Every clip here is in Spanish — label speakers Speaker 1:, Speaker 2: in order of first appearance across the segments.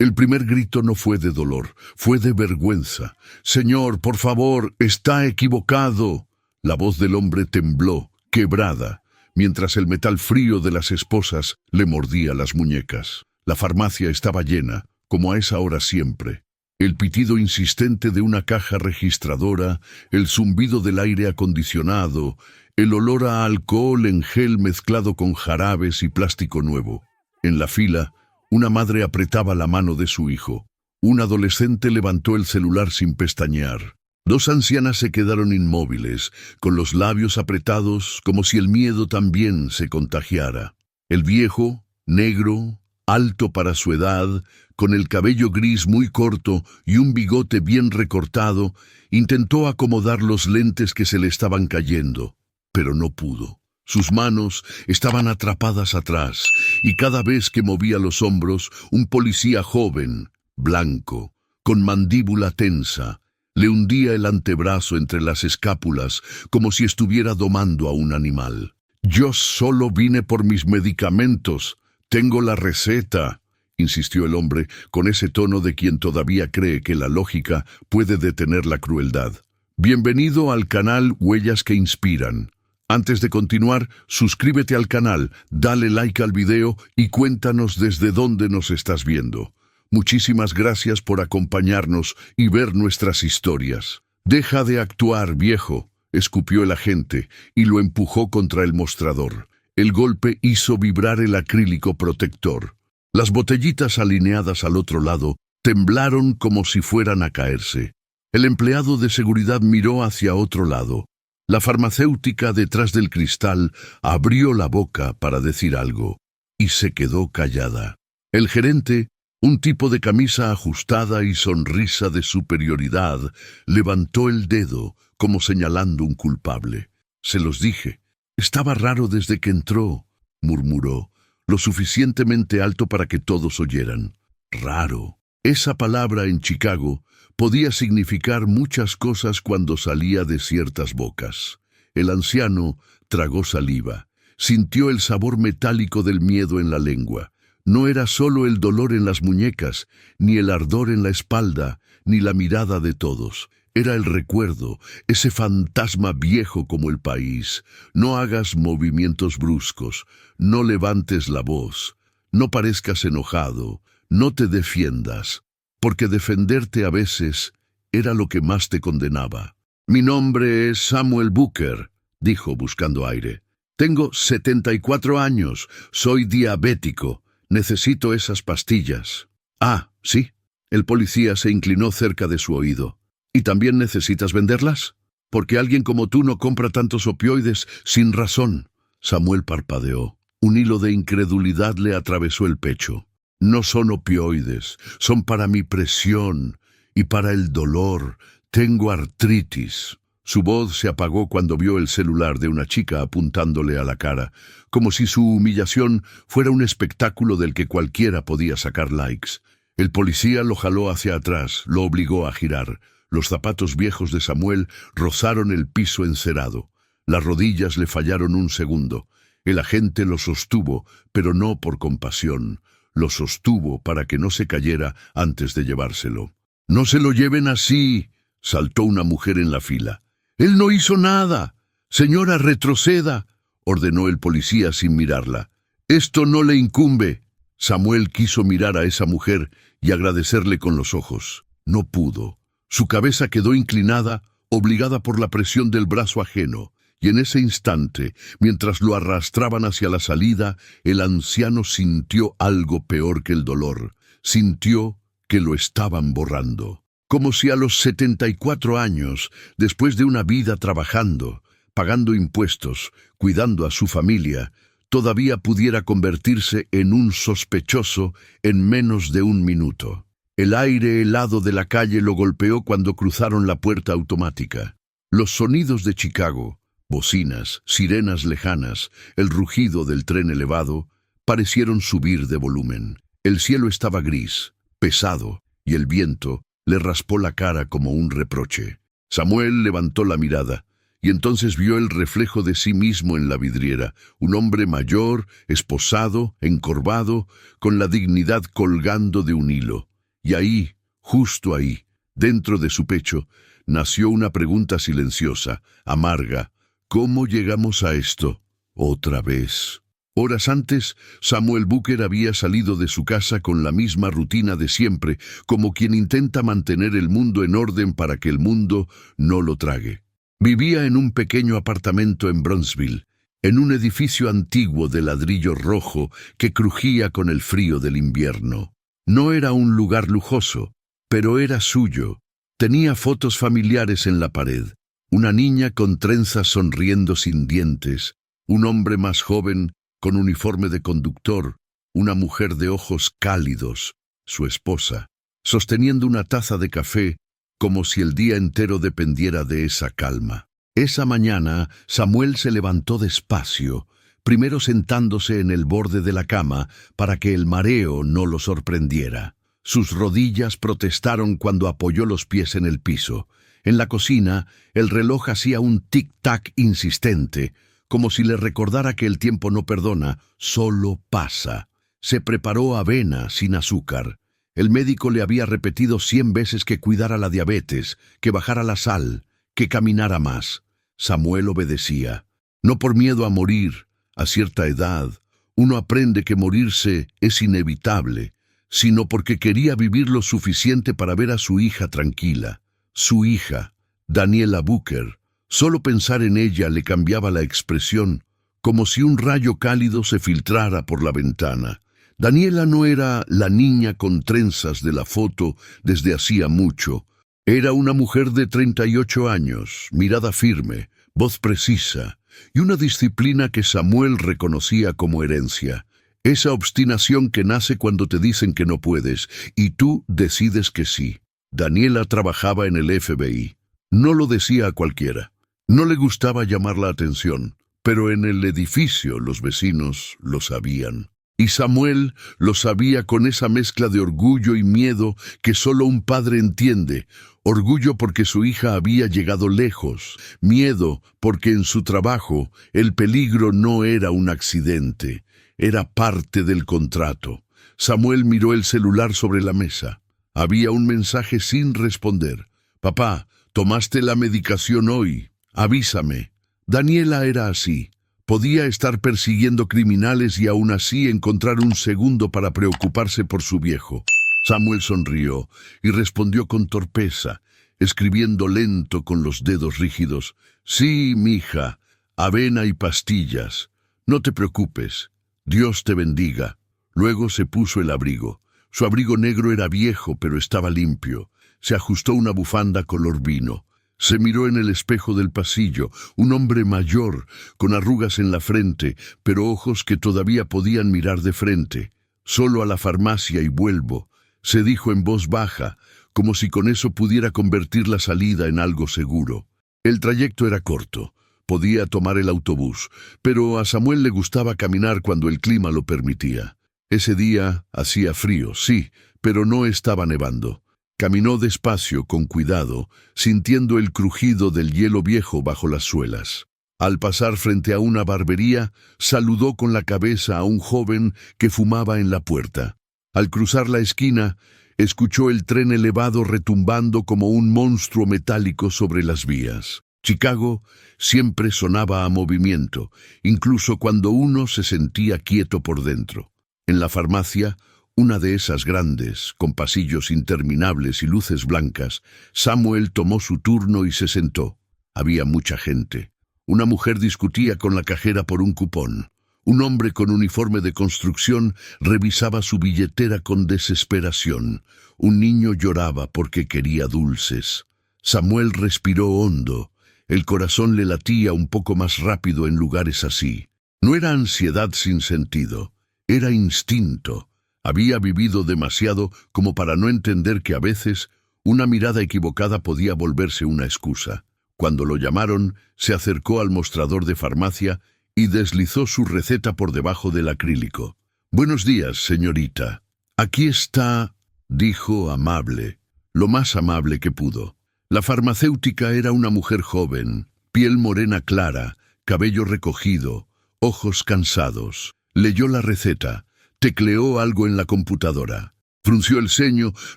Speaker 1: El primer grito no fue de dolor, fue de vergüenza. «Señor, por favor, está equivocado». La voz del hombre tembló, quebrada, mientras el metal frío de las esposas le mordía las muñecas. La farmacia estaba llena, como a esa hora siempre. El pitido insistente de una caja registradora, el zumbido del aire acondicionado, el olor a alcohol en gel mezclado con jarabes y plástico nuevo. En la fila, una madre apretaba la mano de su hijo. Un adolescente levantó el celular sin pestañear. Dos ancianas se quedaron inmóviles, con los labios apretados, como si el miedo también se contagiara. El viejo, negro, alto para su edad, con el cabello gris muy corto y un bigote bien recortado, intentó acomodar los lentes que se le estaban cayendo, pero no pudo. Sus manos estaban atrapadas atrás, y cada vez que movía los hombros, un policía joven, blanco, con mandíbula tensa, le hundía el antebrazo entre las escápulas como si estuviera domando a un animal. «Yo solo vine por mis medicamentos. Tengo la receta», insistió el hombre con ese tono de quien todavía cree que la lógica puede detener la crueldad. «Bienvenido al canal Huellas que Inspiran. Antes de continuar, suscríbete al canal, dale like al video y cuéntanos desde dónde nos estás viendo. Muchísimas gracias por acompañarnos y ver nuestras historias». «Deja de actuar, viejo», escupió el agente y lo empujó contra el mostrador. El golpe hizo vibrar el acrílico protector. Las botellitas alineadas al otro lado temblaron como si fueran a caerse. El empleado de seguridad miró hacia otro lado. La farmacéutica detrás del cristal abrió la boca para decir algo y se quedó callada. El gerente, un tipo de camisa ajustada y sonrisa de superioridad, levantó el dedo como señalando un culpable. «Se los dije. Estaba raro desde que entró», murmuró, lo suficientemente alto para que todos oyeran. «Raro». Esa palabra en Chicago podía significar muchas cosas cuando salía de ciertas bocas. El anciano tragó saliva, sintió el sabor metálico del miedo en la lengua. No era solo el dolor en las muñecas, ni el ardor en la espalda, ni la mirada de todos. Era el recuerdo, ese fantasma viejo como el país. No hagas movimientos bruscos, no levantes la voz, no parezcas enojado, no te defiendas, porque defenderte a veces era lo que más te condenaba. «Mi nombre es Samuel Booker», dijo buscando aire. «Tengo 74 años, soy diabético, necesito esas pastillas». «Ah, sí». El policía se inclinó cerca de su oído. «¿Y también necesitas venderlas? Porque alguien como tú no compra tantos opioides sin razón». Samuel parpadeó. Un hilo de incredulidad le atravesó el pecho. «No son opioides, son para mi presión y para el dolor. Tengo artritis». Su voz se apagó cuando vio el celular de una chica apuntándole a la cara, como si su humillación fuera un espectáculo del que cualquiera podía sacar likes. El policía lo jaló hacia atrás, lo obligó a girar. Los zapatos viejos de Samuel rozaron el piso encerado. Las rodillas le fallaron un segundo. El agente lo sostuvo, pero no por compasión. Lo sostuvo para que no se cayera antes de llevárselo. «No se lo lleven así», saltó una mujer en la fila. «Él no hizo nada. Señora, retroceda», ordenó el policía sin mirarla. «Esto no le incumbe». Samuel quiso mirar a esa mujer y agradecerle con los ojos. No pudo. Su cabeza quedó inclinada, obligada por la presión del brazo ajeno, y en ese instante, mientras lo arrastraban hacia la salida, el anciano sintió algo peor que el dolor. Sintió que lo estaban borrando. Como si a los 74 años, después de una vida trabajando, pagando impuestos, cuidando a su familia, todavía pudiera convertirse en un sospechoso en menos de un minuto. El aire helado de la calle lo golpeó cuando cruzaron la puerta automática. Los sonidos de Chicago, bocinas, sirenas lejanas, el rugido del tren elevado, parecieron subir de volumen. El cielo estaba gris, pesado, y el viento le raspó la cara como un reproche. Samuel levantó la mirada, y entonces vio el reflejo de sí mismo en la vidriera, un hombre mayor, esposado, encorvado, con la dignidad colgando de un hilo. Y ahí, justo ahí, dentro de su pecho, nació una pregunta silenciosa, amarga. ¿Cómo llegamos a esto? Otra vez. Horas antes, Samuel Booker había salido de su casa con la misma rutina de siempre, como quien intenta mantener el mundo en orden para que el mundo no lo trague. Vivía en un pequeño apartamento en Bronzeville, en un edificio antiguo de ladrillo rojo que crujía con el frío del invierno. No era un lugar lujoso, pero era suyo. Tenía fotos familiares en la pared. Una niña con trenzas sonriendo sin dientes, un hombre más joven con uniforme de conductor, una mujer de ojos cálidos, su esposa, sosteniendo una taza de café como si el día entero dependiera de esa calma. Esa mañana, Samuel se levantó despacio, primero sentándose en el borde de la cama para que el mareo no lo sorprendiera. Sus rodillas protestaron cuando apoyó los pies en el piso. En la cocina, el reloj hacía un tic-tac insistente, como si le recordara que el tiempo no perdona, solo pasa. Se preparó avena sin azúcar. El médico le había repetido 100 veces que cuidara la diabetes, que bajara la sal, que caminara más. Samuel obedecía. No por miedo a morir, a cierta edad, uno aprende que morirse es inevitable, sino porque quería vivir lo suficiente para ver a su hija tranquila. Su hija, Daniela Booker. Solo pensar en ella le cambiaba la expresión, como si un rayo cálido se filtrara por la ventana. Daniela no era la niña con trenzas de la foto desde hacía mucho. Era una mujer de 38 años, mirada firme, voz precisa, y una disciplina que Samuel reconocía como herencia. Esa obstinación que nace cuando te dicen que no puedes, y tú decides que sí. Daniela trabajaba en el FBI. No lo decía a cualquiera. No le gustaba llamar la atención, pero en el edificio los vecinos lo sabían. Y Samuel lo sabía con esa mezcla de orgullo y miedo que solo un padre entiende. Orgullo porque su hija había llegado lejos. Miedo porque en su trabajo el peligro no era un accidente, era parte del contrato. Samuel miró el celular sobre la mesa. Había un mensaje sin responder. «Papá, ¿tomaste la medicación hoy? Avísame». Daniela era así. Podía estar persiguiendo criminales y aún así encontrar un segundo para preocuparse por su viejo. Samuel sonrió y respondió con torpeza, escribiendo lento con los dedos rígidos. «Sí, mija, avena y pastillas. No te preocupes. Dios te bendiga». Luego se puso el abrigo. Su abrigo negro era viejo, pero estaba limpio. Se ajustó una bufanda color vino. Se miró en el espejo del pasillo, un hombre mayor, con arrugas en la frente, pero ojos que todavía podían mirar de frente. «Solo a la farmacia y vuelvo», se dijo en voz baja, como si con eso pudiera convertir la salida en algo seguro. El trayecto era corto. Podía tomar el autobús, pero a Samuel le gustaba caminar cuando el clima lo permitía. Ese día hacía frío, sí, pero no estaba nevando. Caminó despacio, con cuidado, sintiendo el crujido del hielo viejo bajo las suelas. Al pasar frente a una barbería, saludó con la cabeza a un joven que fumaba en la puerta. Al cruzar la esquina, escuchó el tren elevado retumbando como un monstruo metálico sobre las vías. Chicago siempre sonaba a movimiento, incluso cuando uno se sentía quieto por dentro. En la farmacia, una de esas grandes, con pasillos interminables y luces blancas, Samuel tomó su turno y se sentó. Había mucha gente. Una mujer discutía con la cajera por un cupón. Un hombre con uniforme de construcción revisaba su billetera con desesperación. Un niño lloraba porque quería dulces. Samuel respiró hondo. El corazón le latía un poco más rápido en lugares así. No era ansiedad sin sentido, era instinto. Había vivido demasiado como para no entender que a veces una mirada equivocada podía volverse una excusa. Cuando lo llamaron, se acercó al mostrador de farmacia y deslizó su receta por debajo del acrílico. «Buenos días, señorita. Aquí está», dijo amable, lo más amable que pudo. La farmacéutica era una mujer joven, piel morena clara, cabello recogido, ojos cansados. Leyó la receta. Tecleó algo en la computadora. Frunció el ceño,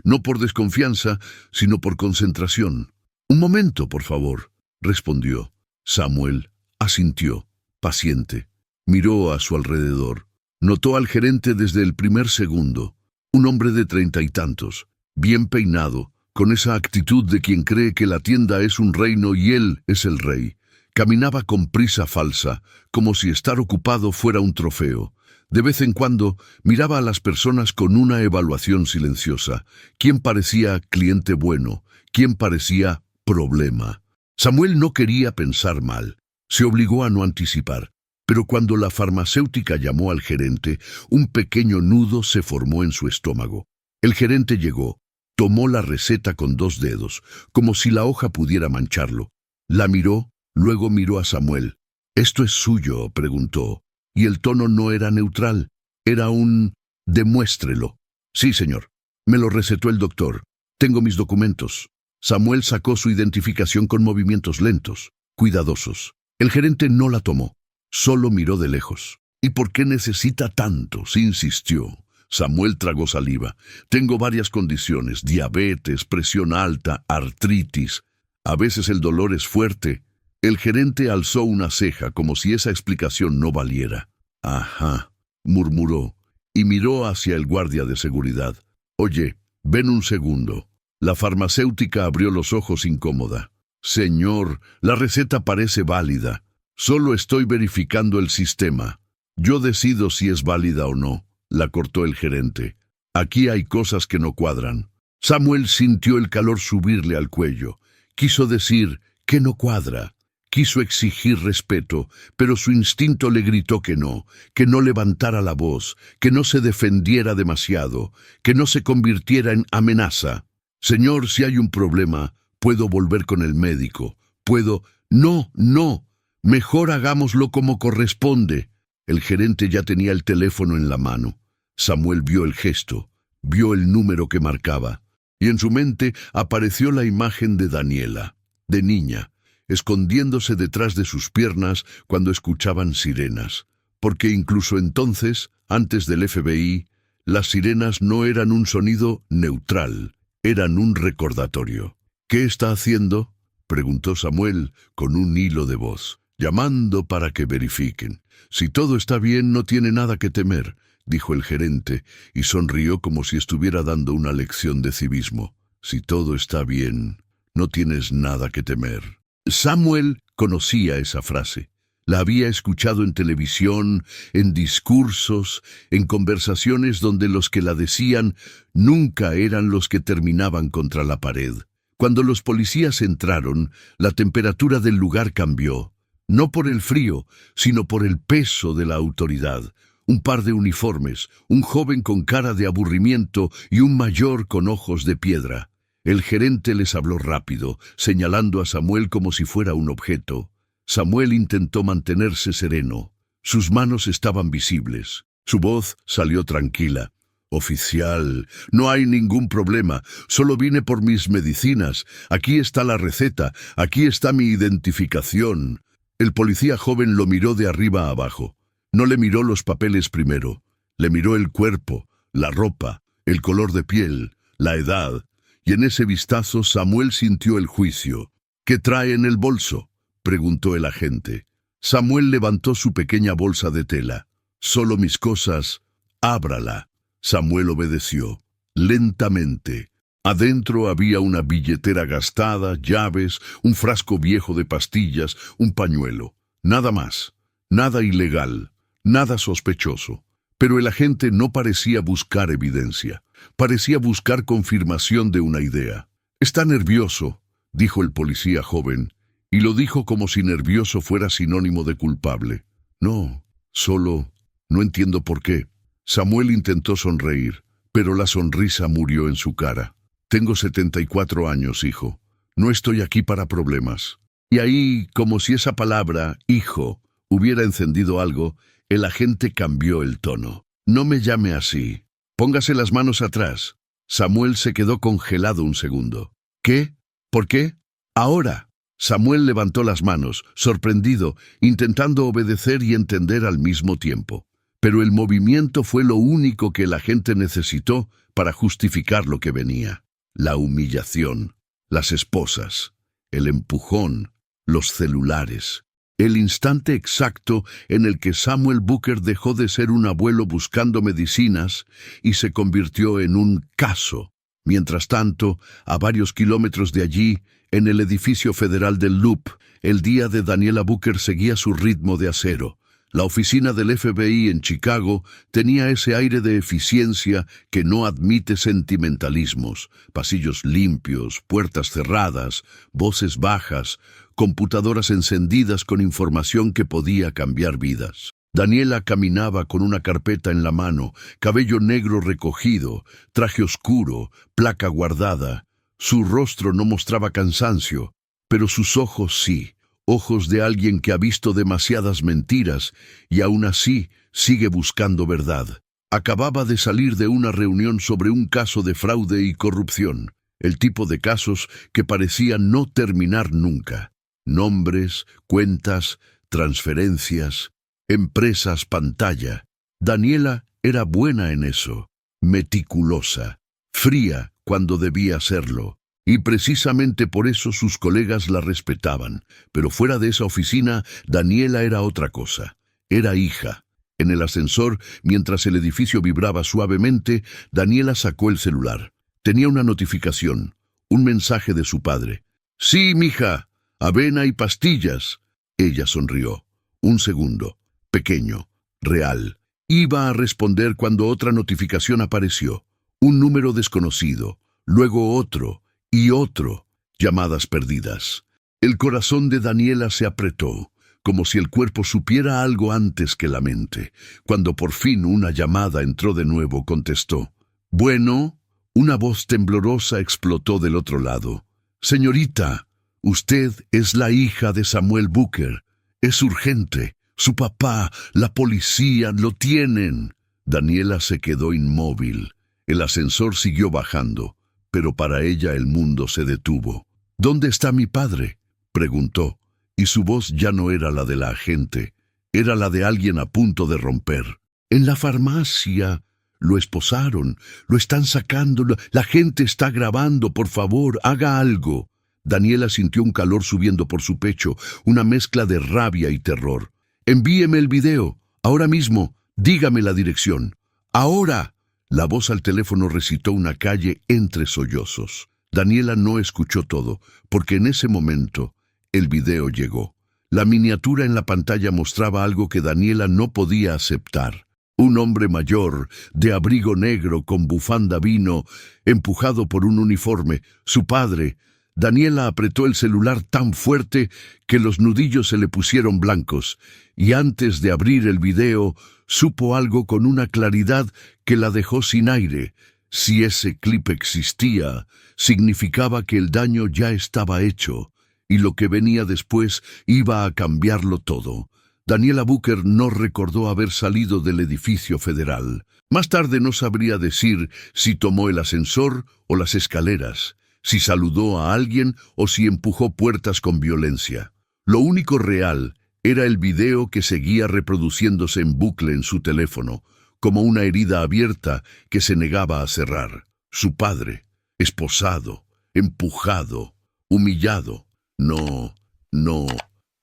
Speaker 1: no por desconfianza, sino por concentración. «Un momento, por favor», respondió. Samuel asintió, paciente. Miró a su alrededor. Notó al gerente desde el primer segundo. Un hombre de 30 y tantos, bien peinado, con esa actitud de quien cree que la tienda es un reino y él es el rey. Caminaba con prisa falsa, como si estar ocupado fuera un trofeo. De vez en cuando miraba a las personas con una evaluación silenciosa. ¿Quién parecía cliente bueno? ¿Quién parecía problema? Samuel no quería pensar mal. Se obligó a no anticipar. Pero cuando la farmacéutica llamó al gerente, un pequeño nudo se formó en su estómago. El gerente llegó, tomó la receta con 2 dedos, como si la hoja pudiera mancharlo. La miró, luego miró a Samuel. «¿Esto es suyo?», preguntó. Y el tono no era neutral, era un «demuéstrelo». «Sí, señor. Me lo recetó el doctor. Tengo mis documentos». Samuel sacó su identificación con movimientos lentos, cuidadosos. El gerente no la tomó. Solo miró de lejos. «¿Y por qué necesita tanto?», se insistió. Samuel tragó saliva. «Tengo varias condiciones: diabetes, presión alta, artritis. A veces el dolor es fuerte». El gerente alzó una ceja como si esa explicación no valiera. «Ajá», murmuró, y miró hacia el guardia de seguridad. «Oye, ven un segundo». La farmacéutica abrió los ojos incómoda. «Señor, la receta parece válida. Solo estoy verificando el sistema. Yo decido si es válida o no», la cortó el gerente. «Aquí hay cosas que no cuadran». Samuel sintió el calor subirle al cuello. Quiso decir que no cuadra. Quiso exigir respeto, pero su instinto le gritó que no levantara la voz, que no se defendiera demasiado, que no se convirtiera en amenaza. «Señor, si hay un problema, puedo volver con el médico. Puedo...» «No, no. Mejor hagámoslo como corresponde». El gerente ya tenía el teléfono en la mano. Samuel vio el gesto, vio el número que marcaba, y en su mente apareció la imagen de Daniela, de niña, escondiéndose detrás de sus piernas cuando escuchaban sirenas. Porque incluso entonces, antes del FBI, las sirenas no eran un sonido neutral, eran un recordatorio. «¿Qué está haciendo?», preguntó Samuel con un hilo de voz. «Llamando para que verifiquen. Si todo está bien, no tiene nada que temer», dijo el gerente, y sonrió como si estuviera dando una lección de civismo. «Si todo está bien, no tienes nada que temer». Samuel conocía esa frase. La había escuchado en televisión, en discursos, en conversaciones donde los que la decían nunca eran los que terminaban contra la pared. Cuando los policías entraron, la temperatura del lugar cambió. No por el frío, sino por el peso de la autoridad. Un par de uniformes, un joven con cara de aburrimiento y un mayor con ojos de piedra. El gerente les habló rápido, señalando a Samuel como si fuera un objeto. Samuel intentó mantenerse sereno. Sus manos estaban visibles. Su voz salió tranquila. «Oficial, no hay ningún problema. Solo vine por mis medicinas. Aquí está la receta. Aquí está mi identificación». El policía joven lo miró de arriba a abajo. No le miró los papeles primero. Le miró el cuerpo, la ropa, el color de piel, la edad. Y en ese vistazo Samuel sintió el juicio. «¿Qué trae en el bolso?», preguntó el agente. Samuel levantó su pequeña bolsa de tela. «Solo mis cosas. Ábrala». Samuel obedeció, lentamente. Adentro había una billetera gastada, llaves, un frasco viejo de pastillas, un pañuelo. Nada más. Nada ilegal. Nada sospechoso. Pero el agente no parecía buscar evidencia. Parecía buscar confirmación de una idea. «Está nervioso», dijo el policía joven, y lo dijo como si nervioso fuera sinónimo de culpable. «No, solo... no entiendo por qué». Samuel intentó sonreír, pero la sonrisa murió en su cara. «Tengo 74 años, hijo. No estoy aquí para problemas». Y ahí, como si esa palabra, hijo, hubiera encendido algo, el agente cambió el tono. «No me llame así. Póngase las manos atrás». Samuel se quedó congelado un segundo. «¿Qué? ¿Por qué? Ahora». Samuel levantó las manos, sorprendido, intentando obedecer y entender al mismo tiempo. pero el movimiento fue lo único que la gente necesitó para justificar lo que venía. La humillación, las esposas, el empujón, los celulares. El instante exacto en el que Samuel Booker dejó de ser un abuelo buscando medicinas y se convirtió en un caso. Mientras tanto, a varios kilómetros de allí, en el edificio federal del Loop, el día de Daniela Booker seguía su ritmo de acero. La oficina del FBI en Chicago tenía ese aire de eficiencia que no admite sentimentalismos, pasillos limpios, puertas cerradas, voces bajas, computadoras encendidas con información que podía cambiar vidas. Daniela caminaba con una carpeta en la mano, cabello negro recogido, traje oscuro, placa guardada. Su rostro no mostraba cansancio, pero sus ojos sí. Ojos de alguien que ha visto demasiadas mentiras y aún así sigue buscando verdad. Acababa de salir de una reunión sobre un caso de fraude y corrupción, el tipo de casos que parecían no terminar nunca. Nombres, cuentas, transferencias, empresas pantalla. Daniela era buena en eso, meticulosa, fría cuando debía serlo. Y precisamente por eso sus colegas la respetaban. Pero fuera de esa oficina, Daniela era otra cosa. Era hija. En el ascensor, mientras el edificio vibraba suavemente, Daniela sacó el celular. Tenía una notificación, un mensaje de su padre. «Sí, mija, avena y pastillas». Ella sonrió. Un segundo. Pequeño. Real. Iba a responder cuando otra notificación apareció. Un número desconocido. Luego otro. Y otro, llamadas perdidas. El corazón de Daniela se apretó, como si el cuerpo supiera algo antes que la mente. Cuando por fin una llamada entró de nuevo, contestó. «Bueno», una voz temblorosa explotó del otro lado. «Señorita, usted es la hija de Samuel Booker. Es urgente. Su papá, la policía, lo tienen». Daniela se quedó inmóvil. El ascensor siguió bajando. Pero para ella el mundo se detuvo. «¿Dónde está mi padre?», preguntó, y su voz ya no era la de la agente, era la de alguien a punto de romper. «En la farmacia. Lo esposaron. Lo están sacando. La gente está grabando. Por favor, haga algo». Daniela sintió un calor subiendo por su pecho, una mezcla de rabia y terror. «Envíeme el video. Ahora mismo. Dígame la dirección. Ahora». La voz al teléfono recitó una calle entre sollozos. Daniela no escuchó todo, porque en ese momento el video llegó. La miniatura en la pantalla mostraba algo que Daniela no podía aceptar. Un hombre mayor, de abrigo negro con bufanda vino, empujado por un uniforme, su padre. Daniela apretó el celular tan fuerte que los nudillos se le pusieron blancos, y antes de abrir el video, supo algo con una claridad que la dejó sin aire. Si ese clip existía, significaba que el daño ya estaba hecho, y lo que venía después iba a cambiarlo todo. Daniela Booker no recordó haber salido del edificio federal. Más tarde no sabría decir si tomó el ascensor o las escaleras, si saludó a alguien o si empujó puertas con violencia. Lo único real era el video que seguía reproduciéndose en bucle en su teléfono, como una herida abierta que se negaba a cerrar. Su padre, esposado, empujado, humillado. «No, no»,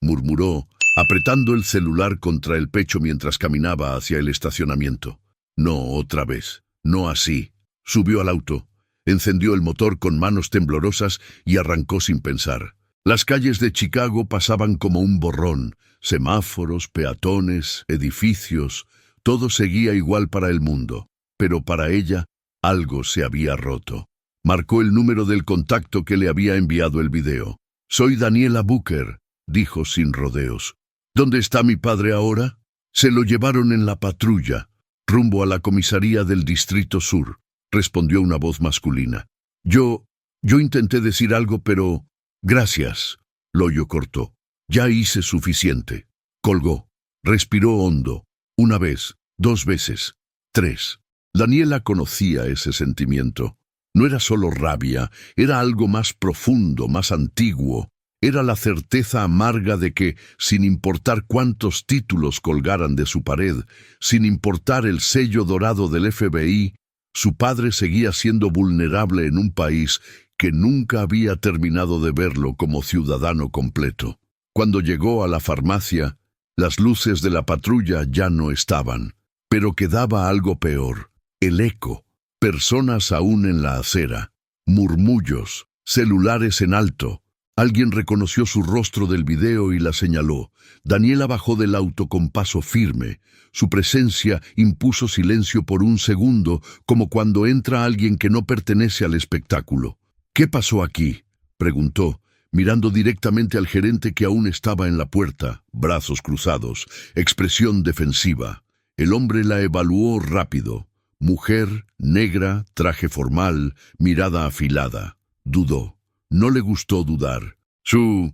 Speaker 1: murmuró, apretando el celular contra el pecho mientras caminaba hacia el estacionamiento. «No, otra vez. No así». Subió al auto, encendió el motor con manos temblorosas y arrancó sin pensar. Las calles de Chicago pasaban como un borrón. Semáforos, peatones, edificios, todo seguía igual para el mundo. Pero para ella, algo se había roto. Marcó el número del contacto que le había enviado el video. «Soy Daniela Booker», dijo sin rodeos. «¿Dónde está mi padre ahora?» «Se lo llevaron en la patrulla, rumbo a la comisaría del Distrito Sur», respondió una voz masculina. Yo intenté decir algo, pero... «Gracias», Loyo cortó. «Ya hice suficiente». Colgó. Respiró hondo. Una vez, 2 veces, 3. Daniela conocía ese sentimiento. No era solo rabia, era algo más profundo, más antiguo. Era la certeza amarga de que, sin importar cuántos títulos colgaran de su pared, sin importar el sello dorado del FBI, su padre seguía siendo vulnerable en un país que nunca había terminado de verlo como ciudadano completo. Cuando llegó a la farmacia, las luces de la patrulla ya no estaban, pero quedaba algo peor: el eco, personas aún en la acera, murmullos, celulares en alto. Alguien reconoció su rostro del video y la señaló. Daniela bajó del auto con paso firme. Su presencia impuso silencio por un segundo, como cuando entra alguien que no pertenece al espectáculo. «¿Qué pasó aquí?», preguntó, mirando directamente al gerente que aún estaba en la puerta, brazos cruzados, expresión defensiva. El hombre la evaluó rápido. Mujer, negra, traje formal, mirada afilada. Dudó. No le gustó dudar. Su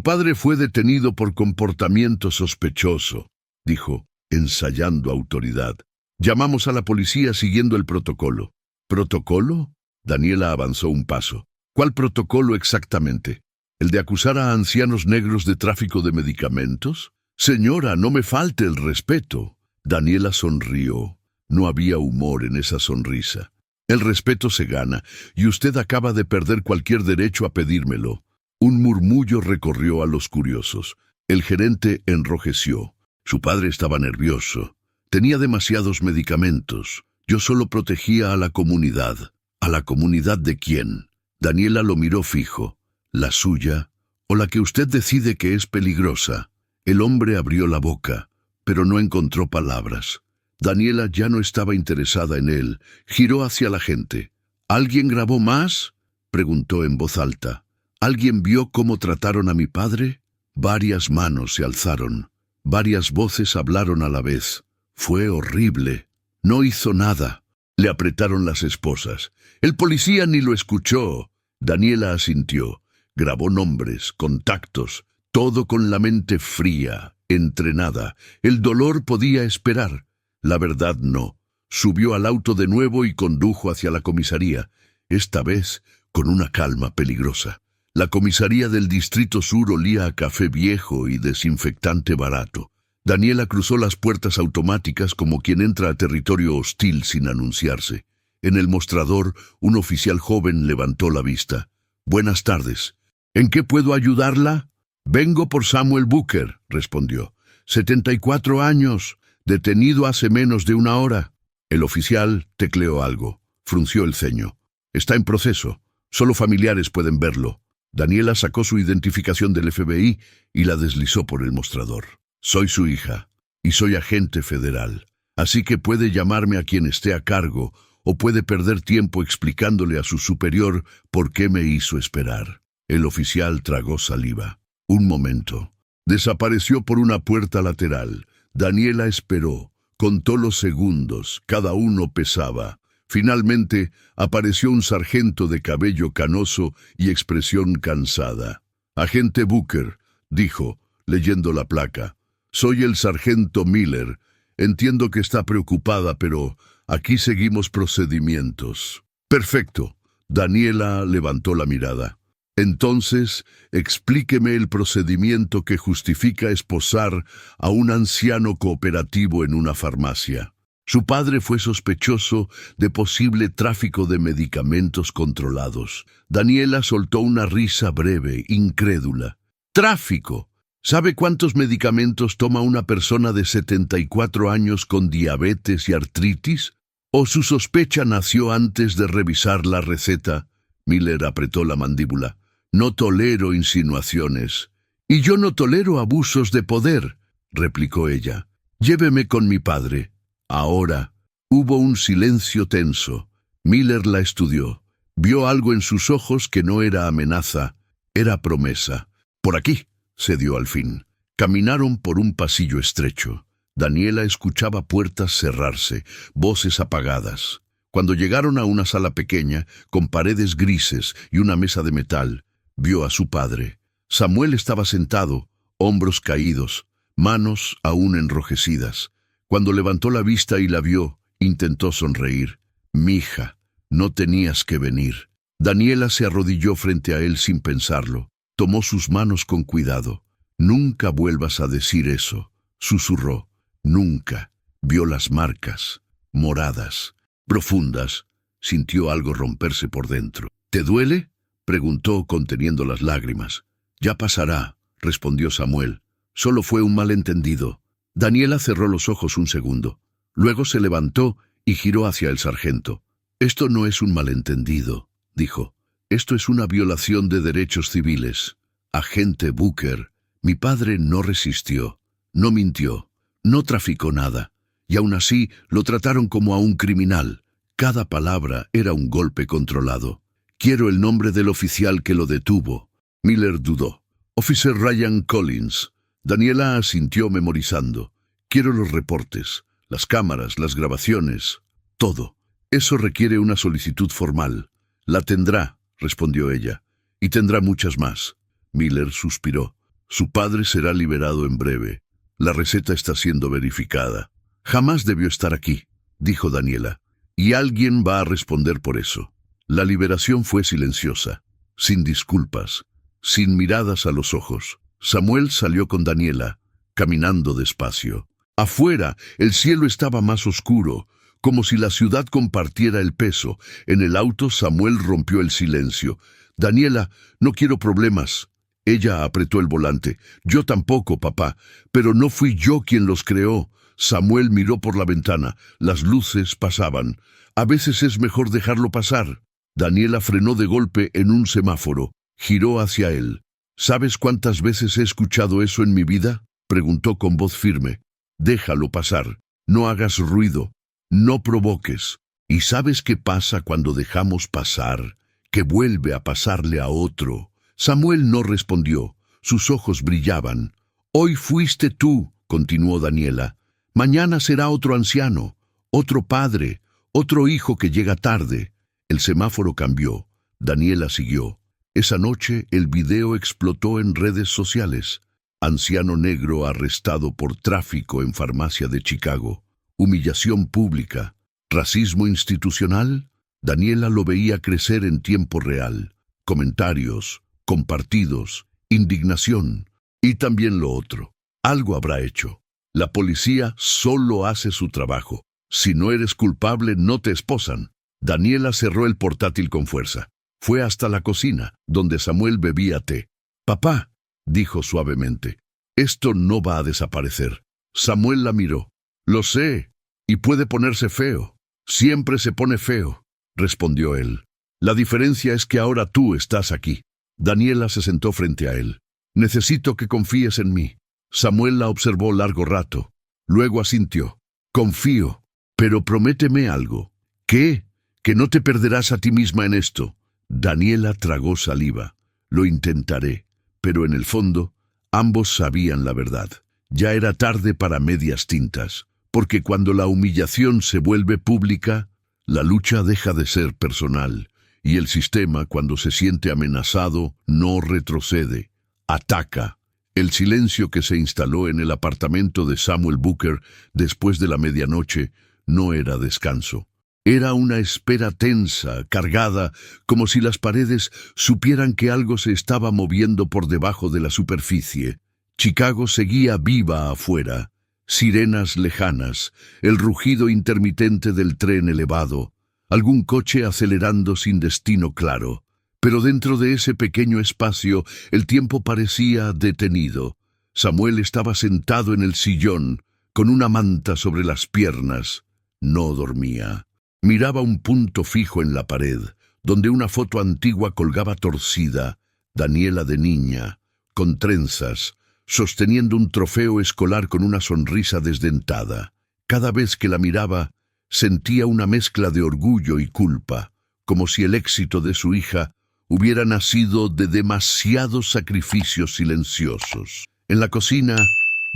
Speaker 1: padre fue detenido por comportamiento sospechoso, dijo, ensayando autoridad. Llamamos a la policía siguiendo el protocolo. ¿Protocolo? Daniela avanzó un paso. ¿Cuál protocolo exactamente? ¿El de acusar a ancianos negros de tráfico de medicamentos? Señora, no me falte el respeto. Daniela sonrió. No había humor en esa sonrisa. El respeto se gana, y usted acaba de perder cualquier derecho a pedírmelo. Un murmullo recorrió a los curiosos. El gerente enrojeció. Su padre estaba nervioso. Tenía demasiados medicamentos. Yo solo protegía a la comunidad. ¿A la comunidad de quién? Daniela lo miró fijo. ¿La suya o la que usted decide que es peligrosa? El hombre abrió la boca, pero no encontró palabras. Daniela ya no estaba interesada en él. Giró hacia la gente. ¿Alguien grabó más?, preguntó en voz alta. ¿Alguien vio cómo trataron a mi padre? Varias manos se alzaron. Varias voces hablaron a la vez. Fue horrible. No hizo nada. Le apretaron las esposas. El policía ni lo escuchó. Daniela asintió. Grabó nombres, contactos, todo con la mente fría, entrenada. El dolor podía esperar. La verdad no. Subió al auto de nuevo y condujo hacia la comisaría, esta vez con una calma peligrosa. La comisaría del Distrito Sur olía a café viejo y desinfectante barato. Daniela cruzó las puertas automáticas como quien entra a territorio hostil sin anunciarse. En el mostrador, un oficial joven levantó la vista. «Buenas tardes. ¿En qué puedo ayudarla?» «Vengo por Samuel Booker», respondió. 74 años. Detenido hace menos de una hora. El oficial tecleó algo. Frunció el ceño. Está en proceso. Solo familiares pueden verlo. Daniela sacó su identificación del FBI y la deslizó por el mostrador. Soy su hija y soy agente federal. Así que puede llamarme a quien esté a cargo o puede perder tiempo explicándole a su superior por qué me hizo esperar. El oficial tragó saliva. Un momento. Desapareció por una puerta lateral. Daniela esperó, contó los segundos, cada uno pesaba. Finalmente apareció un sargento de cabello canoso y expresión cansada. «Agente Booker», dijo, leyendo la placa. «Soy el sargento Miller. Entiendo que está preocupada, pero aquí seguimos procedimientos». «Perfecto». Daniela levantó la mirada. «Entonces, explíqueme el procedimiento que justifica esposar a un anciano cooperativo en una farmacia». Su padre fue sospechoso de posible tráfico de medicamentos controlados. Daniela soltó una risa breve, incrédula. «¿Tráfico? ¿Sabe cuántos medicamentos toma una persona de 74 años con diabetes y artritis? ¿O su sospecha nació antes de revisar la receta?» Miller apretó la mandíbula. «No tolero insinuaciones». «Y yo no tolero abusos de poder», replicó ella. «Lléveme con mi padre». Ahora hubo un silencio tenso. Miller la estudió. Vio algo en sus ojos que no era amenaza, era promesa. «Por aquí», se dio al fin. Caminaron por un pasillo estrecho. Daniela escuchaba puertas cerrarse, voces apagadas. Cuando llegaron a una sala pequeña, con paredes grises y una mesa de metal, vio a su padre. Samuel estaba sentado, hombros caídos, manos aún enrojecidas. Cuando levantó la vista y la vio, intentó sonreír. «Mija, no tenías que venir». Daniela se arrodilló frente a él sin pensarlo. Tomó sus manos con cuidado. «Nunca vuelvas a decir eso», susurró. «Nunca». Vio las marcas, moradas, profundas. Sintió algo romperse por dentro. «¿Te duele?», preguntó conteniendo las lágrimas. «Ya pasará», respondió Samuel. «Solo fue un malentendido». Daniela cerró los ojos un segundo. Luego se levantó y giró hacia el sargento. «Esto no es un malentendido», dijo. «Esto es una violación de derechos civiles. Agente Booker, mi padre no resistió, no mintió, no traficó nada. Y aún así lo trataron como a un criminal. Cada palabra era un golpe controlado. Quiero el nombre del oficial que lo detuvo». Miller dudó. «Officer Ryan Collins». Daniela asintió memorizando. «Quiero los reportes, las cámaras, las grabaciones, todo. Eso requiere una solicitud formal». «La tendrá», respondió ella, «y tendrá muchas más». Miller suspiró. «Su padre será liberado en breve. La receta está siendo verificada». «Jamás debió estar aquí», dijo Daniela, «y alguien va a responder por eso». La liberación fue silenciosa, sin disculpas, sin miradas a los ojos. Samuel salió con Daniela, caminando despacio. Afuera, el cielo estaba más oscuro, como si la ciudad compartiera el peso. En el auto, Samuel rompió el silencio. «Daniela, no quiero problemas». Ella apretó el volante. «Yo tampoco, papá, pero no fui yo quien los creó». Samuel miró por la ventana. Las luces pasaban. «A veces es mejor dejarlo pasar». Daniela frenó de golpe en un semáforo. Giró hacia él. «¿Sabes cuántas veces he escuchado eso en mi vida?», preguntó con voz firme. «Déjalo pasar. No hagas ruido. No provoques. ¿Y sabes qué pasa cuando dejamos pasar? Que vuelve a pasarle a otro». Samuel no respondió. Sus ojos brillaban. «Hoy fuiste tú», continuó Daniela. «Mañana será otro anciano, otro padre, otro hijo que llega tarde». El semáforo cambió. Daniela siguió. Esa noche el video explotó en redes sociales. Anciano negro arrestado por tráfico en farmacia de Chicago. Humillación pública. Racismo institucional. Daniela lo veía crecer en tiempo real. Comentarios, compartidos, indignación. Y también lo otro. Algo habrá hecho. La policía solo hace su trabajo. Si no eres culpable, no te esposan. Daniela cerró el portátil con fuerza. Fue hasta la cocina, donde Samuel bebía té. «Papá», dijo suavemente, «esto no va a desaparecer». Samuel la miró. «Lo sé, y puede ponerse feo. Siempre se pone feo», respondió él. «La diferencia es que ahora tú estás aquí». Daniela se sentó frente a él. «Necesito que confíes en mí». Samuel la observó largo rato. Luego asintió. «Confío, pero prométeme algo». «¿Qué? ¿Que no te perderás a ti misma en esto?» Daniela tragó saliva. «Lo intentaré». Pero en el fondo, ambos sabían la verdad. Ya era tarde para medias tintas, porque cuando la humillación se vuelve pública, la lucha deja de ser personal, y el sistema, cuando se siente amenazado, no retrocede, ataca. El silencio que se instaló en el apartamento de Samuel Booker después de la medianoche no era descanso. Era una espera tensa, cargada, como si las paredes supieran que algo se estaba moviendo por debajo de la superficie. Chicago seguía viva afuera. Sirenas lejanas, el rugido intermitente del tren elevado, algún coche acelerando sin destino claro. Pero dentro de ese pequeño espacio el tiempo parecía detenido. Samuel estaba sentado en el sillón, con una manta sobre las piernas. No dormía. Miraba un punto fijo en la pared, donde una foto antigua colgaba torcida, Daniela de niña, con trenzas, sosteniendo un trofeo escolar con una sonrisa desdentada. Cada vez que la miraba, sentía una mezcla de orgullo y culpa, como si el éxito de su hija hubiera nacido de demasiados sacrificios silenciosos. En la cocina,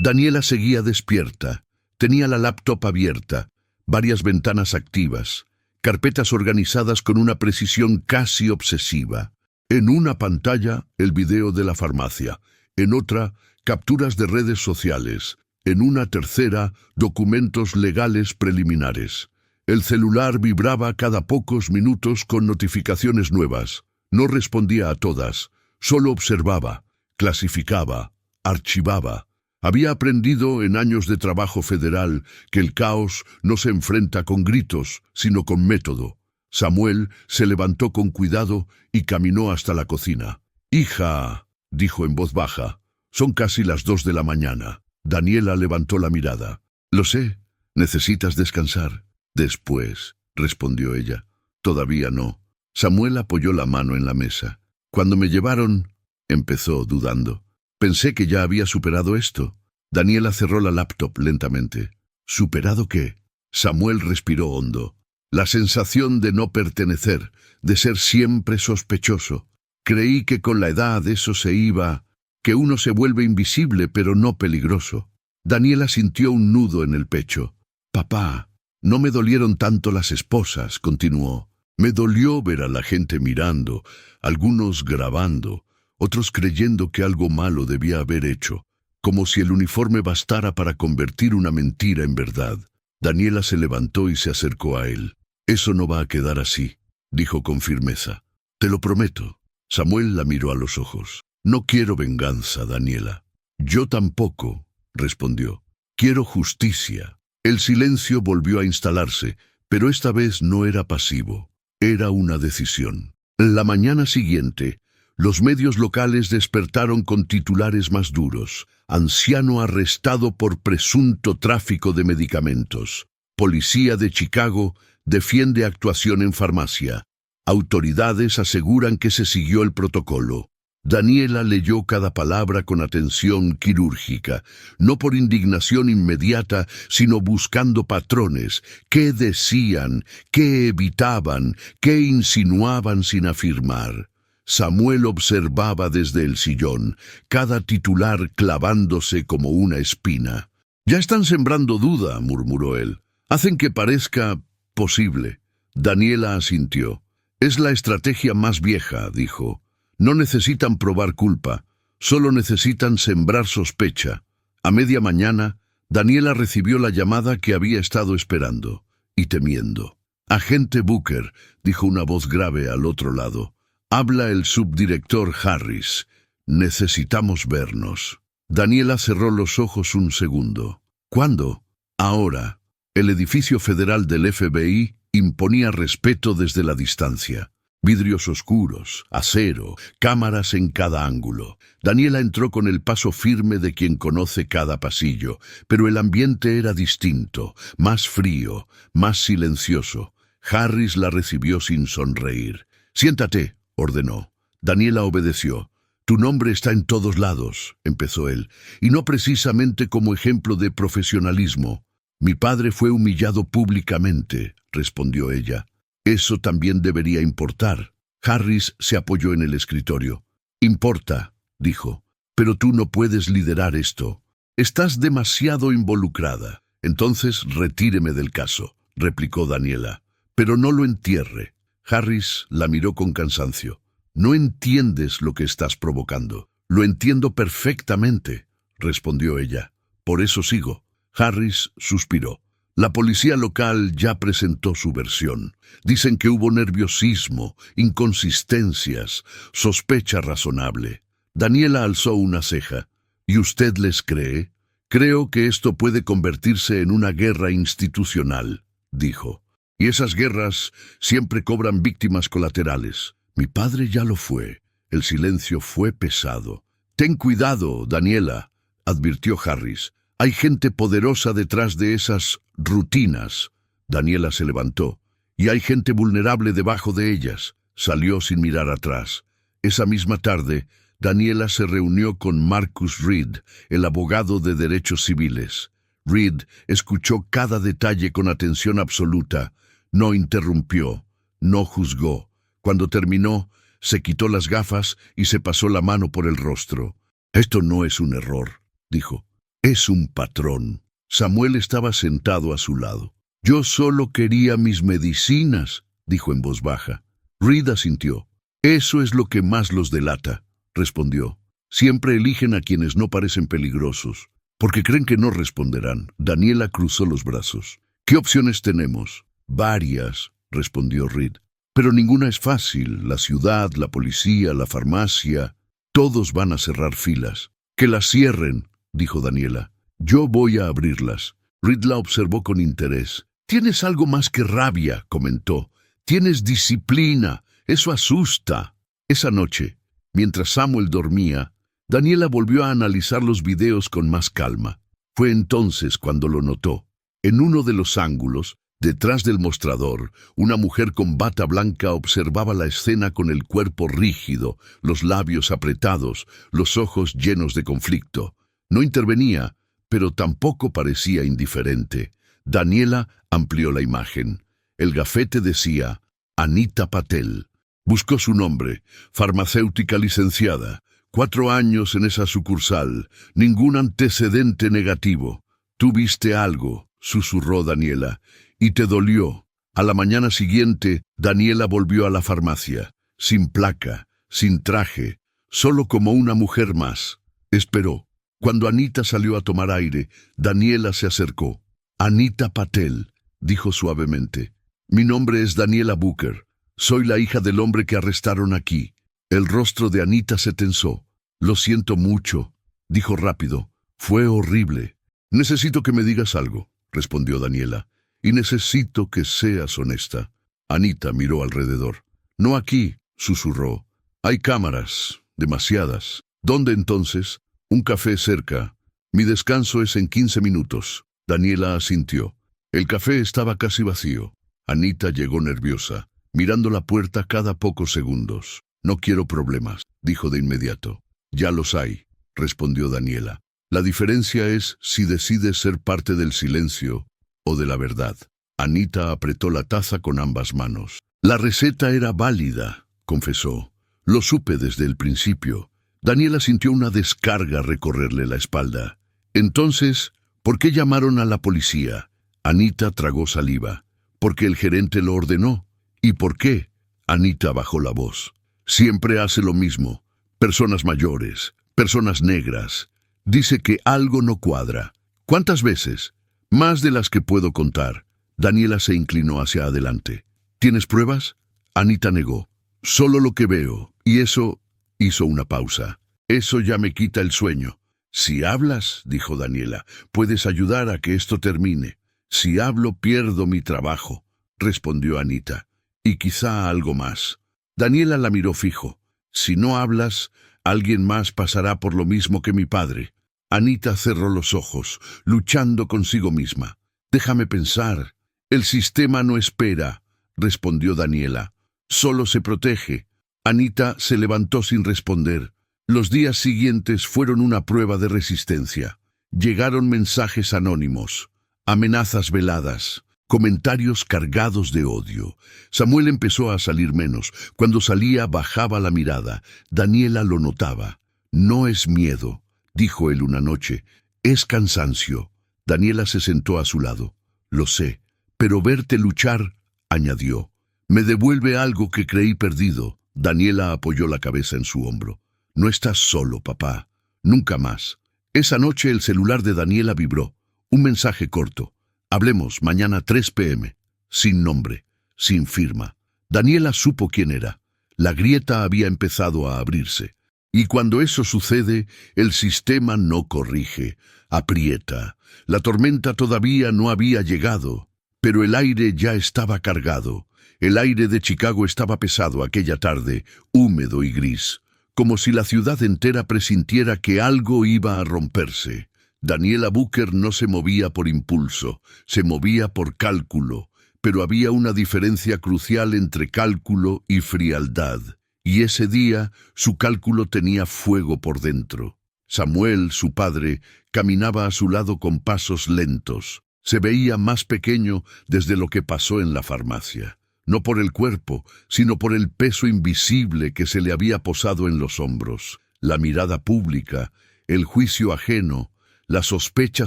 Speaker 1: Daniela seguía despierta. Tenía la laptop abierta, varias ventanas activas, carpetas organizadas con una precisión casi obsesiva. En una pantalla, el video de la farmacia. En otra, capturas de redes sociales. En una tercera, documentos legales preliminares. El celular vibraba cada pocos minutos con notificaciones nuevas. No respondía a todas. Solo observaba, clasificaba, archivaba. Había aprendido en años de trabajo federal que el caos no se enfrenta con gritos, sino con método. Samuel se levantó con cuidado y caminó hasta la cocina. «Hija», dijo en voz baja, «son casi las 2 de la mañana». Daniela levantó la mirada. «Lo sé, necesitas descansar». «Después», respondió ella. «Todavía no». Samuel apoyó la mano en la mesa. «Cuando me llevaron», empezó dudando. «Pensé que ya había superado esto». Daniela cerró la laptop lentamente. «¿Superado qué?» Samuel respiró hondo. «La sensación de no pertenecer, de ser siempre sospechoso. Creí que con la edad eso se iba, que uno se vuelve invisible pero no peligroso». Daniela sintió un nudo en el pecho. «Papá, no me dolieron tanto las esposas», continuó. «Me dolió ver a la gente mirando, algunos grabando, otros creyendo que algo malo debía haber hecho, como si el uniforme bastara para convertir una mentira en verdad». Daniela se levantó y se acercó a él. «Eso no va a quedar así», dijo con firmeza. «Te lo prometo». Samuel la miró a los ojos. «No quiero venganza, Daniela». «Yo tampoco», respondió. «Quiero justicia». El silencio volvió a instalarse, pero esta vez no era pasivo. Era una decisión. La mañana siguiente, los medios locales despertaron con titulares más duros. «Anciano arrestado por presunto tráfico de medicamentos». «Policía de Chicago defiende actuación en farmacia». «Autoridades aseguran que se siguió el protocolo». Daniela leyó cada palabra con atención quirúrgica, no por indignación inmediata, sino buscando patrones. ¿Qué decían? ¿Qué evitaban? ¿Qué insinuaban sin afirmar? Samuel observaba desde el sillón, cada titular clavándose como una espina. «Ya están sembrando duda», murmuró él. «Hacen que parezca posible». Daniela asintió. «Es la estrategia más vieja», dijo. «No necesitan probar culpa, solo necesitan sembrar sospecha». A media mañana, Daniela recibió la llamada que había estado esperando y temiendo. «Agente Booker», dijo una voz grave al otro lado. «Habla el subdirector Harris. Necesitamos vernos». Daniela cerró los ojos un segundo. «¿Cuándo?» «Ahora». El edificio federal del FBI imponía respeto desde la distancia. Vidrios oscuros, acero, cámaras en cada ángulo. Daniela entró con el paso firme de quien conoce cada pasillo, pero el ambiente era distinto, más frío, más silencioso. Harris la recibió sin sonreír. «Siéntate», ordenó. Daniela obedeció. «Tu nombre está en todos lados», empezó él, «y no precisamente como ejemplo de profesionalismo». «Mi padre fue humillado públicamente», respondió ella. «Eso también debería importar». Harris se apoyó en el escritorio. «Importa», dijo, «pero tú no puedes liderar esto. Estás demasiado involucrada». «Entonces retíreme del caso», replicó Daniela. «Pero no lo entierre». Harris la miró con cansancio. «No entiendes lo que estás provocando». «Lo entiendo perfectamente», respondió ella. «Por eso sigo». Harris suspiró. «La policía local ya presentó su versión. Dicen que hubo nerviosismo, inconsistencias, sospecha razonable». Daniela alzó una ceja. «¿Y usted les cree?» «Creo que esto puede convertirse en una guerra institucional», dijo. «Y esas guerras siempre cobran víctimas colaterales. Mi padre ya lo fue». El silencio fue pesado. «Ten cuidado, Daniela», advirtió Harris. «Hay gente poderosa detrás de esas rutinas». Daniela se levantó. «Y hay gente vulnerable debajo de ellas». Salió sin mirar atrás. Esa misma tarde, Daniela se reunió con Marcus Reed, el abogado de derechos civiles. Reed escuchó cada detalle con atención absoluta. No interrumpió, no juzgó. Cuando terminó, se quitó las gafas y se pasó la mano por el rostro. «Esto no es un error», dijo. «Es un patrón». Samuel estaba sentado a su lado. «Yo solo quería mis medicinas», dijo en voz baja. Reed asintió. «Eso es lo que más los delata», respondió. «Siempre eligen a quienes no parecen peligrosos, porque creen que no responderán». Daniela cruzó los brazos. «¿Qué opciones tenemos?» «Varias», respondió Reed. «Pero ninguna es fácil. La ciudad, la policía, la farmacia». Todos van a cerrar filas. Que las cierren, dijo Daniela. Yo voy a abrirlas. Reed la observó con interés. Tienes algo más que rabia, comentó. Tienes disciplina. Eso asusta. Esa noche, mientras Samuel dormía, Daniela volvió a analizar los videos con más calma. Fue entonces cuando lo notó. En uno de los ángulos, detrás del mostrador, una mujer con bata blanca observaba la escena con el cuerpo rígido, los labios apretados, los ojos llenos de conflicto. No intervenía, pero tampoco parecía indiferente. Daniela amplió la imagen. El gafete decía, Anita Patel. Buscó su nombre, farmacéutica licenciada. 4 años en esa sucursal, ningún antecedente negativo. Tú viste algo, susurró Daniela, y te dolió. A la mañana siguiente, Daniela volvió a la farmacia, sin placa, sin traje, solo como una mujer más. Esperó. Cuando Anita salió a tomar aire, Daniela se acercó. Anita Patel, dijo suavemente. Mi nombre es Daniela Booker. Soy la hija del hombre que arrestaron aquí. El rostro de Anita se tensó. Lo siento mucho, dijo rápido. Fue horrible. Necesito que me digas algo, respondió Daniela. Y necesito que seas honesta. Anita miró alrededor. No aquí, susurró. Hay cámaras, demasiadas. ¿Dónde entonces? Un café cerca. Mi descanso es en 15 minutos. Daniela asintió. El café estaba casi vacío. Anita llegó nerviosa, mirando la puerta cada pocos segundos. No quiero problemas, dijo de inmediato. Ya los hay, respondió Daniela. La diferencia es si decides ser parte del silencio o de la verdad. Anita apretó la taza con ambas manos. La receta era válida, confesó. Lo supe desde el principio. Daniela sintió una descarga recorrerle la espalda. Entonces, ¿por qué llamaron a la policía? Anita tragó saliva. Porque el gerente lo ordenó. ¿Y por qué? Anita bajó la voz. Siempre hace lo mismo. Personas mayores, personas negras. Dice que algo no cuadra. ¿Cuántas veces? Más de las que puedo contar. Daniela se inclinó hacia adelante. ¿Tienes pruebas? Anita negó. Solo lo que veo. Y eso... Hizo una pausa. Eso ya me quita el sueño. Si hablas, dijo Daniela, puedes ayudar a que esto termine. Si hablo, pierdo mi trabajo, respondió Anita. Y quizá algo más. Daniela la miró fijo. Si no hablas, alguien más pasará por lo mismo que mi padre. Anita cerró los ojos, luchando consigo misma. Déjame pensar. El sistema no espera, respondió Daniela. Solo se protege. Anita se levantó sin responder. Los días siguientes fueron una prueba de resistencia. Llegaron mensajes anónimos, amenazas veladas, comentarios cargados de odio. Samuel empezó a salir menos. Cuando salía bajaba la mirada. Daniela lo notaba. No es miedo, dijo él una noche. Es cansancio. Daniela se sentó a su lado. Lo sé, pero verte luchar, añadió, me devuelve algo que creí perdido. Daniela apoyó la cabeza en su hombro. No estás solo, papá. Nunca más. Esa noche el celular de Daniela vibró. Un mensaje corto. Hablemos mañana 3 p.m. Sin nombre, sin firma. Daniela supo quién era. La grieta había empezado a abrirse. Y cuando eso sucede, el sistema no corrige, aprieta. La tormenta todavía no había llegado, pero el aire ya estaba cargado. El aire de Chicago estaba pesado aquella tarde, húmedo y gris, como si la ciudad entera presintiera que algo iba a romperse. Daniela Booker no se movía por impulso, se movía por cálculo, pero había una diferencia crucial entre cálculo y frialdad, y ese día su cálculo tenía fuego por dentro. Samuel, su padre, caminaba a su lado con pasos lentos. Se veía más pequeño desde lo que pasó en la farmacia. No por el cuerpo, sino por el peso invisible que se le había posado en los hombros, la mirada pública, el juicio ajeno, la sospecha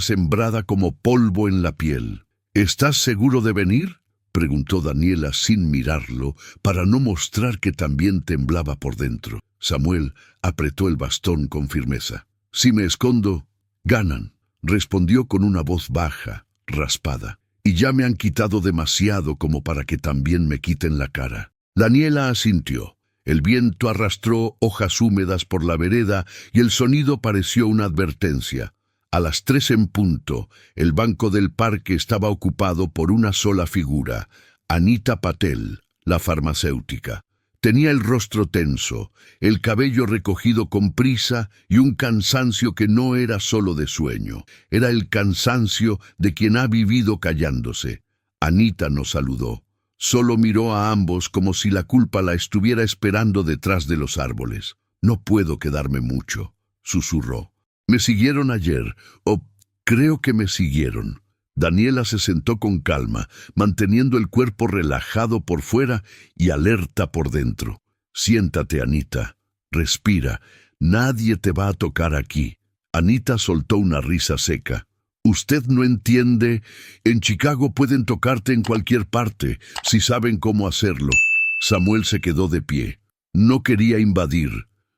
Speaker 1: sembrada como polvo en la piel. ¿Estás seguro de venir?, preguntó Daniela sin mirarlo, para no mostrar que también temblaba por dentro. Samuel apretó el bastón con firmeza. Si me escondo, ganan, respondió con una voz baja, raspada. Y ya me han quitado demasiado como para que también me quiten la cara. Daniela asintió. El viento arrastró hojas húmedas por la vereda y el sonido pareció una advertencia. A las 3 en punto, el banco del parque estaba ocupado por una sola figura, Anita Patel, la farmacéutica. Tenía el rostro tenso, el cabello recogido con prisa y un cansancio que no era solo de sueño, era el cansancio de quien ha vivido callándose. Anita nos saludó. Solo miró a ambos como si la culpa la estuviera esperando detrás de los árboles. «No puedo quedarme mucho», susurró. «Me siguieron ayer, o creo que me siguieron». Daniela se sentó con calma, manteniendo el cuerpo relajado por fuera y alerta por dentro. «Siéntate, Anita. Respira. Nadie te va a tocar aquí». Anita soltó una risa seca. «Usted no entiende. En Chicago pueden tocarte en cualquier parte, si saben cómo hacerlo». Samuel se quedó de pie. No quería invadir.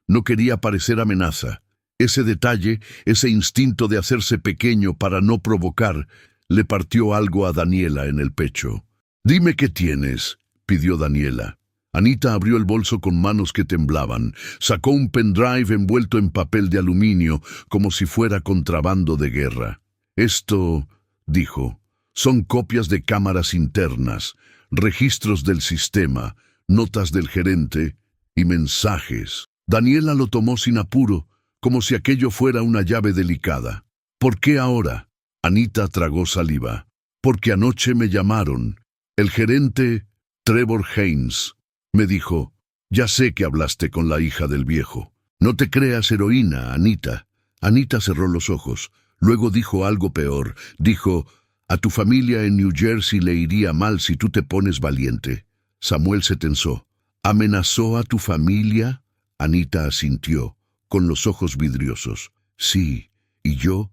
Speaker 1: No quería parecer amenaza. Ese detalle, ese instinto de hacerse pequeño para no provocar, le partió algo a Daniela en el pecho. «Dime qué tienes», pidió Daniela. Anita abrió el bolso con manos que temblaban. Sacó un pendrive envuelto en papel de aluminio, como si fuera contrabando de guerra. «Esto», dijo, «son copias de cámaras internas, registros del sistema, notas del gerente y mensajes». Daniela lo tomó sin apuro, como si aquello fuera una llave delicada. «¿Por qué ahora?» Anita tragó saliva. «Porque anoche me llamaron. El gerente, Trevor Haynes, me dijo, ya sé que hablaste con la hija del viejo. No te creas heroína, Anita». Anita cerró los ojos. Luego dijo algo peor. Dijo, «A tu familia en New Jersey le iría mal si tú te pones valiente». Samuel se tensó. «¿Amenazó a tu familia?» Anita asintió, con los ojos vidriosos. «Sí, y yo